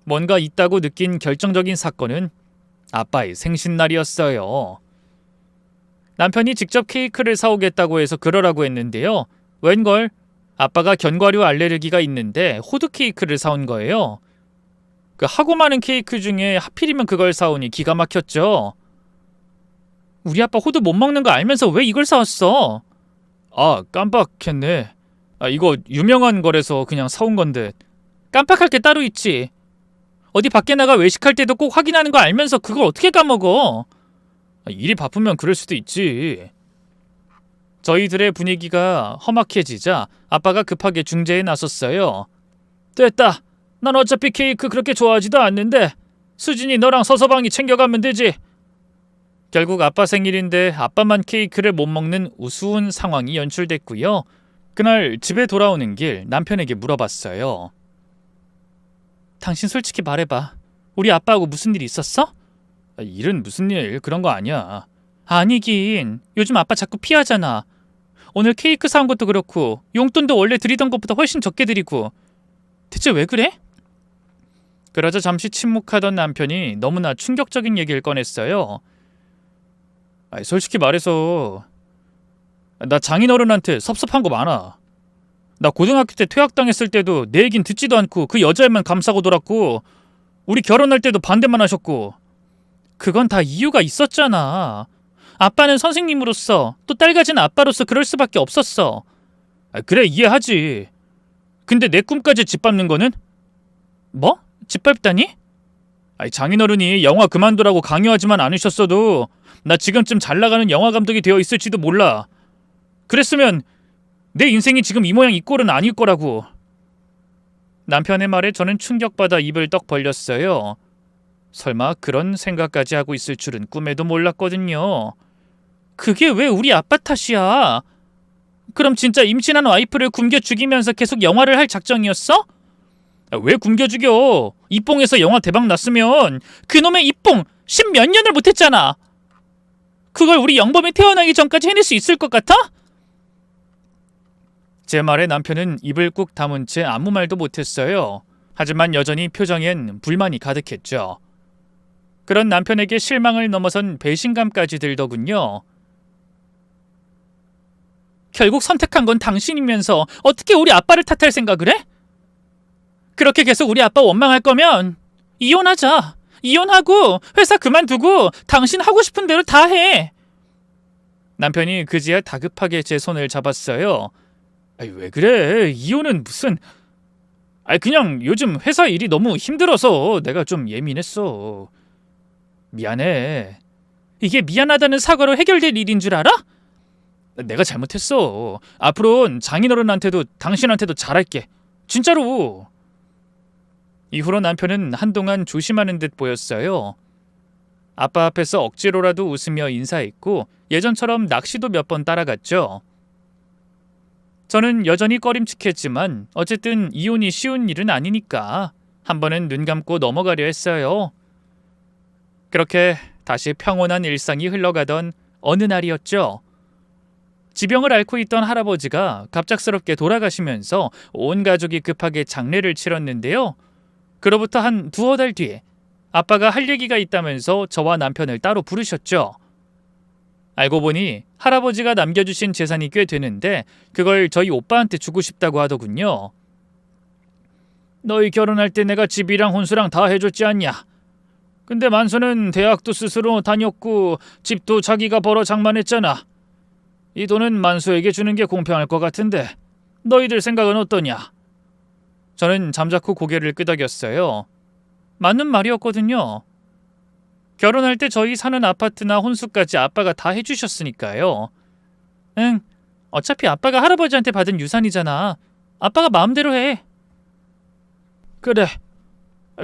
뭔가 있다고 느낀 결정적인 사건은 아빠의 생신날이었어요. 남편이 직접 케이크를 사오겠다고 해서 그러라고 했는데요. 웬걸 아빠가 견과류 알레르기가 있는데 호두 케이크를 사온 거예요. 그 하고 많은 케이크 중에 하필이면 그걸 사오니 기가 막혔죠. 우리 아빠 호두 못 먹는 거 알면서 왜 이걸 사왔어? 아, 깜빡했네. 이거 유명한 거라서 그냥 사온 건데. 깜빡할 게 따로 있지. 어디 밖에 나가 외식할 때도 꼭 확인하는 거 알면서 그걸 어떻게 까먹어? 일이 바쁘면 그럴 수도 있지. 저희들의 분위기가 험악해지자 아빠가 급하게 중재에 나섰어요. 됐다. 난 어차피 케이크 그렇게 좋아하지도 않는데 수진이 너랑 서서방이 챙겨가면 되지. 결국 아빠 생일인데 아빠만 케이크를 못 먹는 우스운 상황이 연출됐고요. 그날 집에 돌아오는 길 남편에게 물어봤어요. 당신 솔직히 말해봐. 우리 아빠하고 무슨 일 있었어? 일은 무슨 일, 그런 거 아니야. 아니긴. 요즘 아빠 자꾸 피하잖아. 오늘 케이크 사온 것도 그렇고 용돈도 원래 드리던 것보다 훨씬 적게 드리고. 대체 왜 그래? 그러자 잠시 침묵하던 남편이 너무나 충격적인 얘기를 꺼냈어요. 솔직히 말해서 나 장인어른한테 섭섭한 거 많아. 나 고등학교 때 퇴학당했을 때도 내 얘긴 듣지도 않고 그 여자애만 감싸고 돌았고 우리 결혼할 때도 반대만 하셨고 그건 다 이유가 있었잖아. 아빠는 선생님으로서 또 딸 가진 아빠로서 그럴 수밖에 없었어. 그래 이해하지. 근데 내 꿈까지 짓밟는 거는? 뭐? 짓밟다니? 장인어른이 영화 그만두라고 강요하지만 않으셨어도 나 지금쯤 잘나가는 영화 감독이 되어 있을지도 몰라. 그랬으면 내 인생이 지금 이 모양 이 꼴은 아닐 거라고. 남편의 말에 저는 충격받아 입을 떡 벌렸어요. 설마 그런 생각까지 하고 있을 줄은 꿈에도 몰랐거든요. 그게 왜 우리 아빠 탓이야? 그럼 진짜 임신한 와이프를 굶겨 죽이면서 계속 영화를 할 작정이었어? 왜 굶겨 죽여? 이뽕에서 영화 대박 났으면 그놈의 이뽕 10몇 년을 못했잖아. 그걸 우리 영범이 태어나기 전까지 해낼 수 있을 것 같아? 제 말에 남편은 입을 꾹 다문 채 아무 말도 못했어요. 하지만 여전히 표정엔 불만이 가득했죠. 그런 남편에게 실망을 넘어선 배신감까지 들더군요. 결국 선택한 건 당신이면서 어떻게 우리 아빠를 탓할 생각을 해? 그렇게 계속 우리 아빠 원망할 거면 이혼하자. 이혼하고 회사 그만두고 당신 하고 싶은 대로 다 해. 남편이 그제야 다급하게 제 손을 잡았어요. 아이, 왜 그래? 이혼은 무슨... 그냥 요즘 회사 일이 너무 힘들어서 내가 좀 예민했어. 미안해. 이게 미안하다는 사과로 해결될 일인 줄 알아? 내가 잘못했어. 앞으로는 장인어른한테도 당신한테도 잘할게. 진짜로. 이후로 남편은 한동안 조심하는 듯 보였어요. 아빠 앞에서 억지로라도 웃으며 인사했고 예전처럼 낚시도 몇 번 따라갔죠. 저는 여전히 꺼림칙했지만 어쨌든 이혼이 쉬운 일은 아니니까 한 번은 눈 감고 넘어가려 했어요. 그렇게 다시 평온한 일상이 흘러가던 어느 날이었죠. 지병을 앓고 있던 할아버지가 갑작스럽게 돌아가시면서 온 가족이 급하게 장례를 치렀는데요. 그로부터 한 두어 달 뒤에 아빠가 할 얘기가 있다면서 저와 남편을 따로 부르셨죠. 알고 보니 할아버지가 남겨주신 재산이 꽤 되는데 그걸 저희 오빠한테 주고 싶다고 하더군요. 너희 결혼할 때 내가 집이랑 혼수랑 다 해줬지 않냐? 근데 만수는 대학도 스스로 다녔고 집도 자기가 벌어 장만했잖아. 이 돈은 만수에게 주는 게 공평할 것 같은데 너희들 생각은 어떠냐? 저는 잠자코 고개를 끄덕였어요. 맞는 말이었거든요. 결혼할 때 저희 사는 아파트나 혼수까지 아빠가 다 해주셨으니까요. 응, 어차피 아빠가 할아버지한테 받은 유산이잖아. 아빠가 마음대로 해. 그래.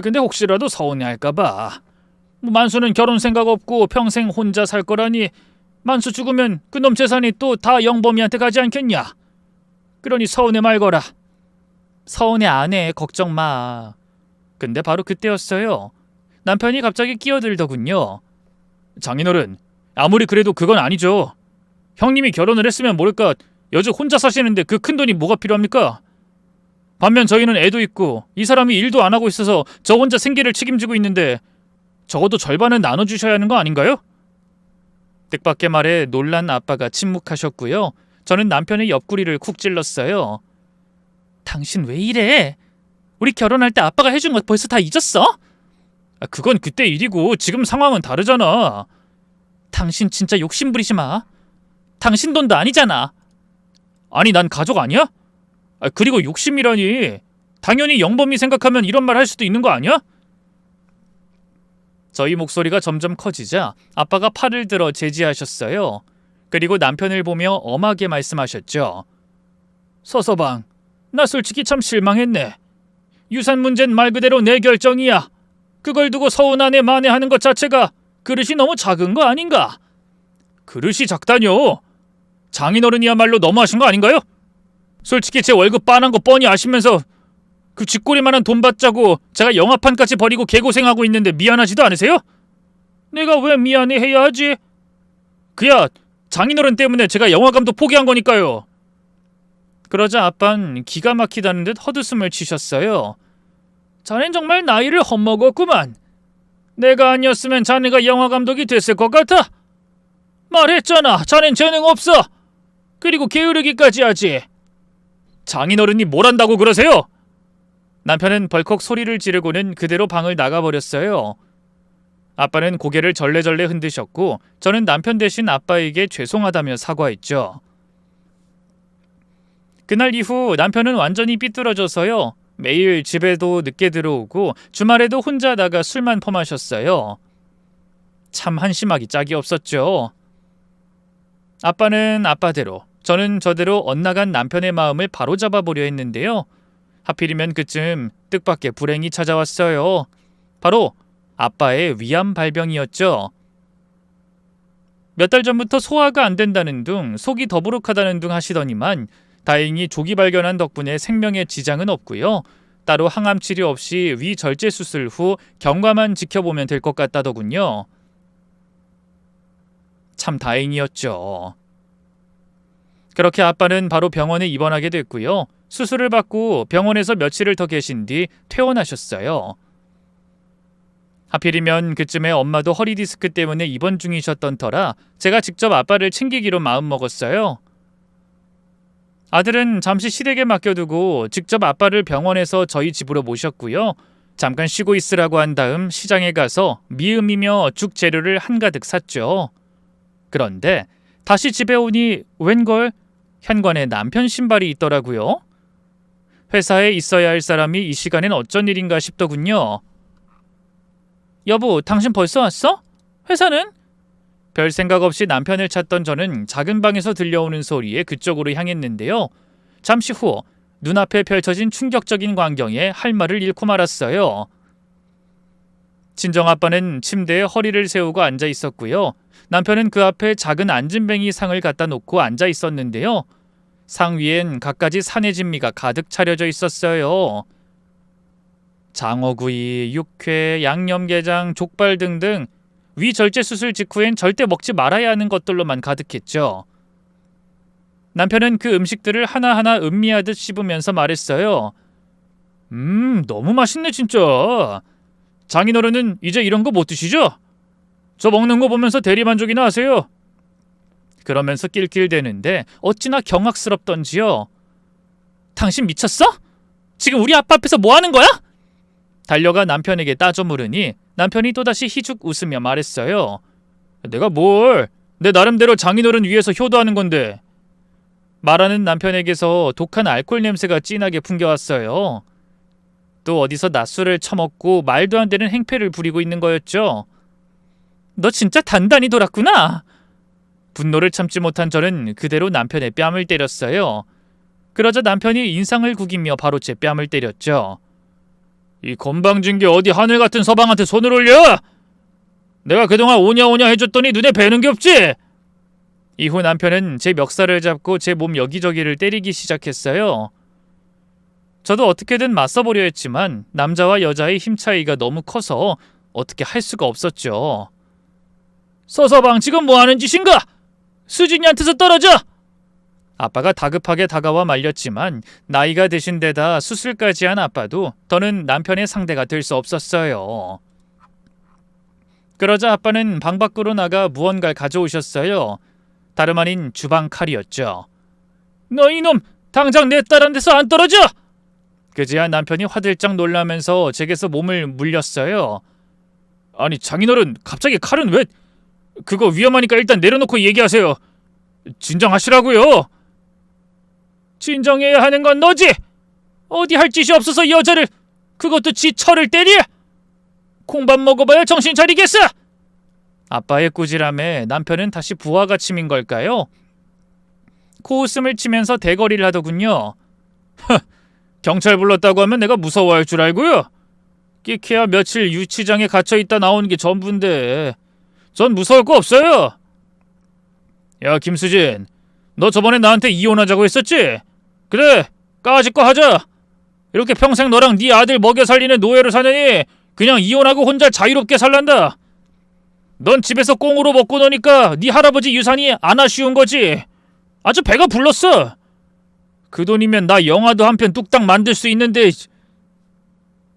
근데 혹시라도 서운해할까봐. 만수는 결혼 생각 없고 평생 혼자 살 거라니 만수 죽으면 그놈 재산이 또 다 영범이한테 가지 않겠냐? 그러니 서운해 말거라. 서운해 안 해. 걱정 마. 근데 바로 그때였어요. 남편이 갑자기 끼어들더군요. 장인어른, 아무리 그래도 그건 아니죠. 형님이 결혼을 했으면 모를까 여주 혼자 사시는데 그 큰돈이 뭐가 필요합니까? 반면 저희는 애도 있고 이 사람이 일도 안 하고 있어서 저 혼자 생계를 책임지고 있는데 적어도 절반은 나눠주셔야 하는 거 아닌가요? 뜻밖의 말에 놀란 아빠가 침묵하셨고요. 저는 남편의 옆구리를 쿡 찔렀어요. 당신 왜 이래? 우리 결혼할 때 아빠가 해준 거 벌써 다 잊었어? 그건 그때 일이고 지금 상황은 다르잖아. 당신 진짜 욕심 부리지 마. 당신 돈도 아니잖아. 아니 난 가족 아니야? 그리고 욕심이라니. 당연히 영범이 생각하면 이런 말 할 수도 있는 거 아니야? 저희 목소리가 점점 커지자 아빠가 팔을 들어 제지하셨어요. 그리고 남편을 보며 엄하게 말씀하셨죠. 서서방, 나 솔직히 참 실망했네. 유산 문제는 말 그대로 내 결정이야. 그걸 두고 서운하네 만회하는 것 자체가 그릇이 너무 작은 거 아닌가? 그릇이 작다뇨? 장인어른이야말로 너무하신 거 아닌가요? 솔직히 제 월급 빤한 거 뻔히 아시면서 그 쥐꼬리만한 돈 받자고 제가 영화판까지 버리고 개고생하고 있는데 미안하지도 않으세요? 내가 왜 미안해해야 하지? 그야 장인어른 때문에 제가 영화감도 포기한 거니까요. 그러자 아빤 기가 막히다는 듯 헛웃음을 치셨어요. 자넨 정말 나이를 헛먹었구만. 내가 아니었으면 자네가 영화감독이 됐을 것 같아. 말했잖아. 자넨 재능 없어. 그리고 게으르기까지 하지. 장인어른이 뭘 한다고 그러세요? 남편은 벌컥 소리를 지르고는 그대로 방을 나가버렸어요. 아빠는 고개를 절레절레 흔드셨고 저는 남편 대신 아빠에게 죄송하다며 사과했죠. 그날 이후 남편은 완전히 삐뚤어져서요. 매일 집에도 늦게 들어오고 주말에도 혼자 나가 술만 퍼마셨어요. 참 한심하기 짝이 없었죠. 아빠는 아빠대로, 저는 저대로 엇나간 남편의 마음을 바로잡아 보려 했는데요. 하필이면 그쯤 뜻밖의 불행이 찾아왔어요. 바로 아빠의 위암 발병이었죠. 몇 달 전부터 소화가 안 된다는 둥, 속이 더부룩하다는 둥 하시더니만 다행히 조기 발견한 덕분에 생명에 지장은 없고요. 따로 항암 치료 없이 위 절제 수술 후 경과만 지켜보면 될 것 같다더군요. 참 다행이었죠. 그렇게 아빠는 바로 병원에 입원하게 됐고요. 수술을 받고 병원에서 며칠을 더 계신 뒤 퇴원하셨어요. 하필이면 그쯤에 엄마도 허리 디스크 때문에 입원 중이셨던 터라 제가 직접 아빠를 챙기기로 마음먹었어요. 아들은 잠시 시댁에 맡겨두고 직접 아빠를 병원에서 저희 집으로 모셨고요. 잠깐 쉬고 있으라고 한 다음 시장에 가서 미음이며 죽 재료를 한가득 샀죠. 그런데 다시 집에 오니 웬걸 현관에 남편 신발이 있더라고요. 회사에 있어야 할 사람이 이 시간엔 어쩐 일인가 싶더군요. 여보, 당신 벌써 왔어? 회사는? 별 생각 없이 남편을 찾던 저는 작은 방에서 들려오는 소리에 그쪽으로 향했는데요. 잠시 후 눈앞에 펼쳐진 충격적인 광경에 할 말을 잃고 말았어요. 친정아빠는 침대에 허리를 세우고 앉아 있었고요. 남편은 그 앞에 작은 안진뱅이 상을 갖다 놓고 앉아 있었는데요. 상 위엔 갖가지 산의 진미가 가득 차려져 있었어요. 장어구이, 육회, 양념게장, 족발 등등 위절제 수술 직후엔 절대 먹지 말아야 하는 것들로만 가득했죠. 남편은 그 음식들을 하나하나 음미하듯 씹으면서 말했어요. 너무 맛있네 진짜. 장인어른은 이제 이런 거 못 드시죠? 저 먹는 거 보면서 대리만족이나 하세요. 그러면서 낄낄대는데 어찌나 경악스럽던지요. 당신 미쳤어? 지금 우리 아빠 앞에서 뭐 하는 거야? 달려가 남편에게 따져 물으니 남편이 또다시 희죽 웃으며 말했어요. 내가 뭘? 내 나름대로 장인어른 위해서 효도하는 건데. 말하는 남편에게서 독한 알코올 냄새가 진하게 풍겨왔어요. 또 어디서 낮술을 처먹고 말도 안 되는 행패를 부리고 있는 거였죠. 너 진짜 단단히 돌았구나. 분노를 참지 못한 저는 그대로 남편의 뺨을 때렸어요. 그러자 남편이 인상을 구기며 바로 제 뺨을 때렸죠. 이 건방진 게 어디 하늘 같은 서방한테 손을 올려? 내가 그동안 오냐오냐 해줬더니 눈에 뵈는 게 없지? 이후 남편은 제 멱살을 잡고 제 몸 여기저기를 때리기 시작했어요. 저도 어떻게든 맞서보려 했지만 남자와 여자의 힘 차이가 너무 커서 어떻게 할 수가 없었죠. 서서방 지금 뭐 하는 짓인가? 수진이한테서 떨어져! 아빠가 다급하게 다가와 말렸지만 나이가 드신 데다 수술까지 한 아빠도 더는 남편의 상대가 될 수 없었어요. 그러자 아빠는 방 밖으로 나가 무언가를 가져오셨어요. 다름 아닌 주방 칼이었죠. 너 이놈! 당장 내 딸한테서 안 떨어져! 그제야 남편이 화들짝 놀라면서 제게서 몸을 물렸어요. 아니 장인어른 갑자기 칼은 왜? 그거 위험하니까 일단 내려놓고 얘기하세요. 진정하시라고요. 진정해야 하는 건 너지. 어디 할 짓이 없어서 여자를, 그것도 지 처를 때리? 콩밥 먹어봐야 정신 차리겠어. 아빠의 꾸지람에 남편은 다시 부하가 치민 걸까요? 코웃음을 치면서 대거리를 하더군요. 경찰 불렀다고 하면 내가 무서워할 줄 알고요. 끼케야 며칠 유치장에 갇혀있다 나오는 게 전부인데 전 무서울 거 없어요. 야 김수진, 너 저번에 나한테 이혼하자고 했었지? 그래, 까짓 거 하자. 이렇게 평생 너랑 네 아들 먹여 살리는 노예로 사느니 그냥 이혼하고 혼자 자유롭게 살란다. 넌 집에서 꽁으로 먹고 노니까 네 할아버지 유산이 안 아쉬운 거지. 아주 배가 불렀어. 그 돈이면 나 영화도 한 편 뚝딱 만들 수 있는데.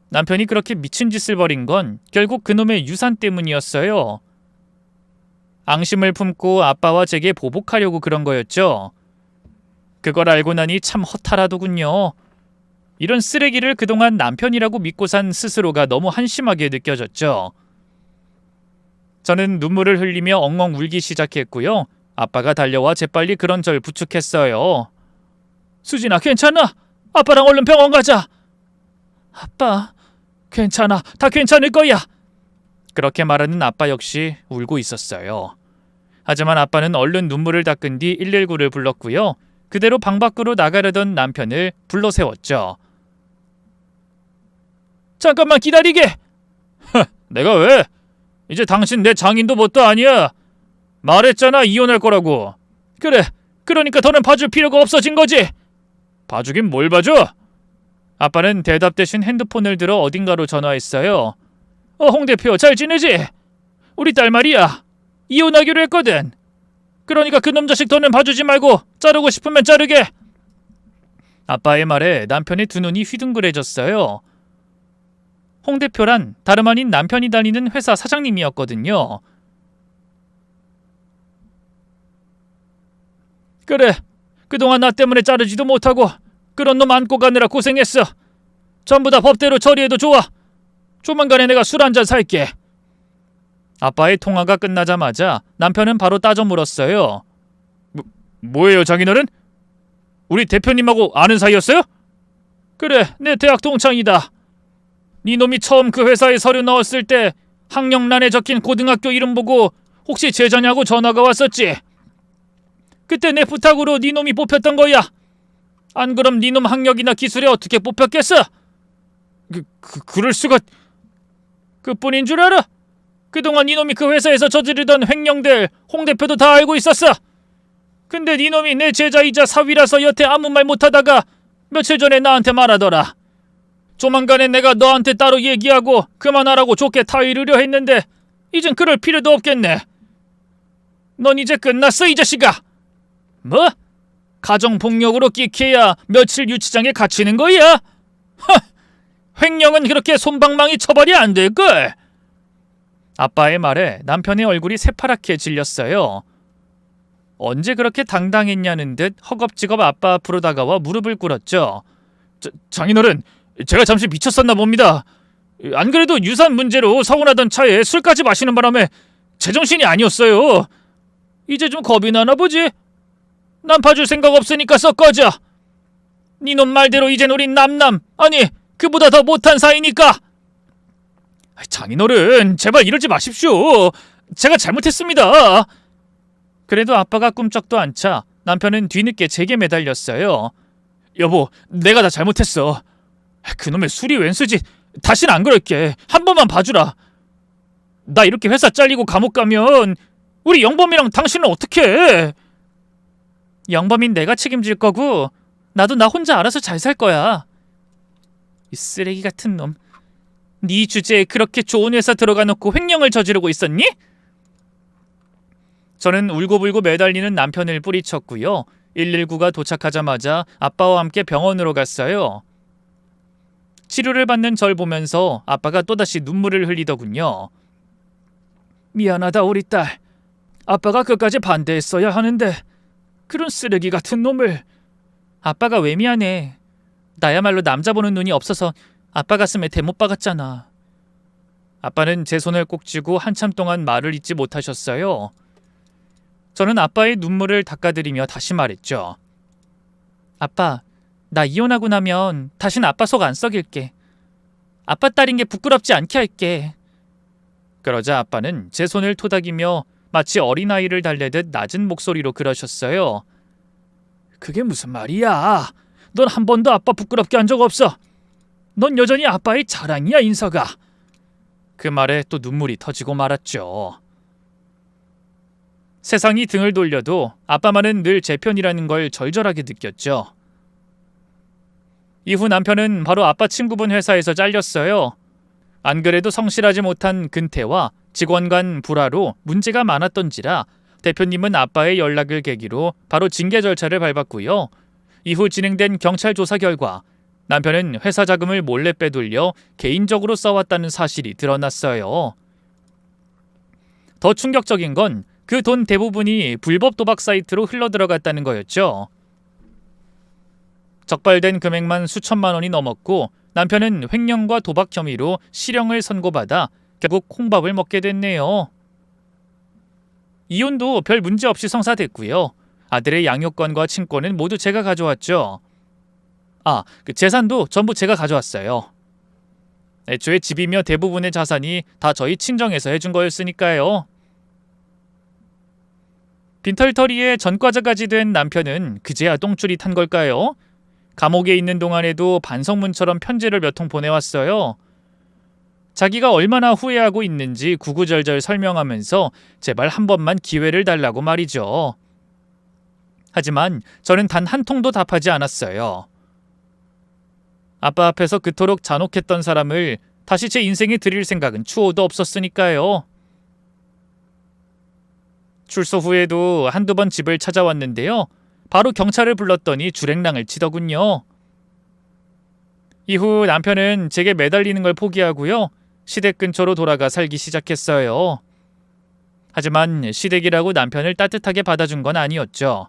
남편이 그렇게 미친 짓을 벌인 건 결국 그놈의 유산 때문이었어요. 앙심을 품고 아빠와 제게 보복하려고 그런 거였죠. 그걸 알고 나니 참 허탈하더군요. 이런 쓰레기를 그동안 남편이라고 믿고 산 스스로가 너무 한심하게 느껴졌죠. 저는 눈물을 흘리며 엉엉 울기 시작했고요. 아빠가 달려와 재빨리 그런 절 부축했어요. 수진아 괜찮아? 아빠랑 얼른 병원 가자. 아빠 괜찮아, 다 괜찮을 거야. 그렇게 말하는 아빠 역시 울고 있었어요. 하지만 아빠는 얼른 눈물을 닦은 뒤 119를 불렀고요. 그대로 방 밖으로 나가려던 남편을 불러 세웠죠. 잠깐만 기다리게. 내가 왜? 이제 당신 내 장인도 뭣도 아니야. 말했잖아 이혼할 거라고. 그래, 그러니까 더는 봐줄 필요가 없어진 거지. 봐주긴 뭘 봐줘? 아빠는 대답 대신 핸드폰을 들어 어딘가로 전화했어요. 홍 대표 잘 지내지? 우리 딸 말이야. 이혼하기로 했거든. 그러니까 그놈 자식 더는 봐주지 말고 자르고 싶으면 자르게. 아빠의 말에 남편의 두 눈이 휘둥그레졌어요. 홍 대표란 다름 아닌 남편이 다니는 회사 사장님이었거든요. 그래, 그동안 나 때문에 자르지도 못하고 그런 놈 안고 가느라 고생했어. 전부 다 법대로 처리해도 좋아. 조만간에 내가 술 한잔 살게. 아빠의 통화가 끝나자마자 남편은 바로 따져 물었어요. 뭐예요, 장인어른? 우리 대표님하고 아는 사이였어요? 그래, 내 대학 동창이다. 네 놈이 처음 그 회사에 서류 넣었을 때 학력란에 적힌 고등학교 이름 보고 혹시 제자냐고 전화가 왔었지. 그때 내 부탁으로 네 놈이 뽑혔던 거야. 안 그럼 네 놈 학력이나 기술에 어떻게 뽑혔겠어? 그럴 수가... 그뿐인 줄 알아? 그동안 네 놈이 그 회사에서 저지르던 횡령들 홍 대표도 다 알고 있었어. 근데 네 놈이 내 제자이자 사위라서 여태 아무 말 못하다가 며칠 전에 나한테 말하더라. 조만간에 내가 너한테 따로 얘기하고 그만하라고 좋게 타이르려 했는데 이젠 그럴 필요도 없겠네. 넌 이제 끝났어, 이 자식아. 뭐? 가정폭력으로 끼케야 며칠 유치장에 갇히는 거야? 허! 횡령은 그렇게 솜방망이 처벌이 안 될걸. 아빠의 말에 남편의 얼굴이 새파랗게 질렸어요. 언제 그렇게 당당했냐는 듯 허겁지겁 아빠 앞으로 다가와 무릎을 꿇었죠. 장인어른, 제가 잠시 미쳤었나 봅니다. 안 그래도 유산 문제로 서운하던 차에 술까지 마시는 바람에 제정신이 아니었어요. 이제 좀 겁이 나나 보지? 난 봐줄 생각 없으니까 썩 꺼져. 니놈 말대로 이젠 우린 남남, 아니 그보다 더 못한 사이니까. 장인어른, 제발 이러지 마십시오. 제가 잘못했습니다. 그래도 아빠가 꿈쩍도 않자 남편은 뒤늦게 제게 매달렸어요. 여보, 내가 다 잘못했어. 그놈의 술이 웬수지. 다신 안 그럴게. 한 번만 봐주라. 나 이렇게 회사 잘리고 감옥 가면 우리 영범이랑 당신은 어떻게 해? 영범인 내가 책임질 거고 나도 나 혼자 알아서 잘 살 거야. 이 쓰레기 같은 놈. 네 주제에 그렇게 좋은 회사 들어가 놓고 횡령을 저지르고 있었니? 저는 울고불고 매달리는 남편을 뿌리쳤고요. 119가 도착하자마자 아빠와 함께 병원으로 갔어요. 치료를 받는 절 보면서 아빠가 또다시 눈물을 흘리더군요. 미안하다 우리 딸. 아빠가 끝까지 반대했어야 하는데 그런 쓰레기 같은 놈을. 아빠가 왜 미안해. 나야말로 남자 보는 눈이 없어서 아빠 가슴에 대못 박았잖아. 아빠는 제 손을 꼭 쥐고 한참 동안 말을 잇지 못하셨어요. 저는 아빠의 눈물을 닦아드리며 다시 말했죠. 아빠, 나 이혼하고 나면 다신 아빠 속 안 썩일게. 아빠 딸인 게 부끄럽지 않게 할게. 그러자 아빠는 제 손을 토닥이며 마치 어린아이를 달래듯 낮은 목소리로 그러셨어요. 그게 무슨 말이야. 넌 한 번도 아빠 부끄럽게 한 적 없어. 넌 여전히 아빠의 자랑이야, 인서가. 그 말에 또 눈물이 터지고 말았죠. 세상이 등을 돌려도 아빠만은 늘 제 편이라는 걸 절절하게 느꼈죠. 이후 남편은 바로 아빠 친구분 회사에서 잘렸어요. 안 그래도 성실하지 못한 근태와 직원 간 불화로 문제가 많았던지라 대표님은 아빠의 연락을 계기로 바로 징계 절차를 밟았고요. 이후 진행된 경찰 조사 결과 남편은 회사 자금을 몰래 빼돌려 개인적으로 써왔다는 사실이 드러났어요. 더 충격적인 건 그 돈 대부분이 불법 도박 사이트로 흘러들어갔다는 거였죠. 적발된 금액만 수천만 원이 넘었고 남편은 횡령과 도박 혐의로 실형을 선고받아 결국 콩밥을 먹게 됐네요. 이혼도 별 문제 없이 성사됐고요. 아들의 양육권과 친권은 모두 제가 가져왔죠. 그 재산도 전부 제가 가져왔어요. 애초에 집이며 대부분의 자산이 다 저희 친정에서 해준 거였으니까요. 빈털터리에 전과자까지 된 남편은 그제야 똥줄이 탄 걸까요? 감옥에 있는 동안에도 반성문처럼 편지를 몇 통 보내왔어요. 자기가 얼마나 후회하고 있는지 구구절절 설명하면서 제발 한 번만 기회를 달라고 말이죠. 하지만 저는 단 한 통도 답하지 않았어요. 아빠 앞에서 그토록 잔혹했던 사람을 다시 제 인생에 들일 생각은 추호도 없었으니까요. 출소 후에도 한두 번 집을 찾아왔는데요. 바로 경찰을 불렀더니 줄행랑을 치더군요. 이후 남편은 제게 매달리는 걸 포기하고요. 시댁 근처로 돌아가 살기 시작했어요. 하지만 시댁이라고 남편을 따뜻하게 받아준 건 아니었죠.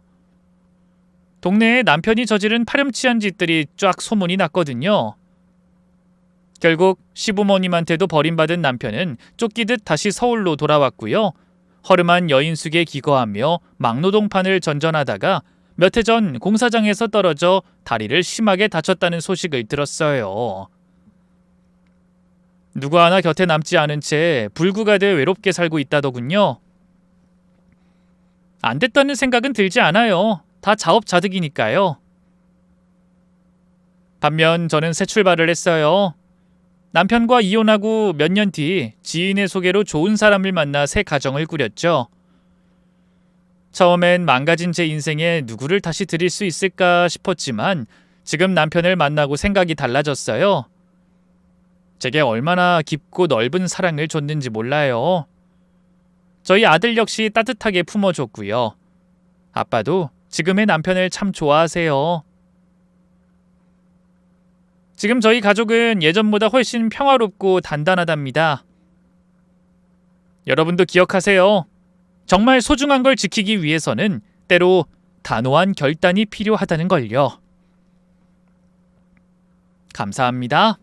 동네에 남편이 저지른 파렴치한 짓들이 쫙 소문이 났거든요. 결국 시부모님한테도 버림받은 남편은 쫓기듯 다시 서울로 돌아왔고요. 허름한 여인숙에 기거하며 막노동판을 전전하다가 몇 해 전 공사장에서 떨어져 다리를 심하게 다쳤다는 소식을 들었어요. 누구 하나 곁에 남지 않은 채 불구가 돼 외롭게 살고 있다더군요. 안 됐다는 생각은 들지 않아요. 다 자업자득이니까요. 반면 저는 새 출발을 했어요. 남편과 이혼하고 몇 년 뒤 지인의 소개로 좋은 사람을 만나 새 가정을 꾸렸죠. 처음엔 망가진 제 인생에 누구를 다시 드릴 수 있을까 싶었지만 지금 남편을 만나고 생각이 달라졌어요. 제게 얼마나 깊고 넓은 사랑을 줬는지 몰라요. 저희 아들 역시 따뜻하게 품어줬고요. 아빠도 지금의 남편을 참 좋아하세요. 지금 저희 가족은 예전보다 훨씬 평화롭고 단단하답니다. 여러분도 기억하세요. 정말 소중한 걸 지키기 위해서는 때로 단호한 결단이 필요하다는 걸요. 감사합니다.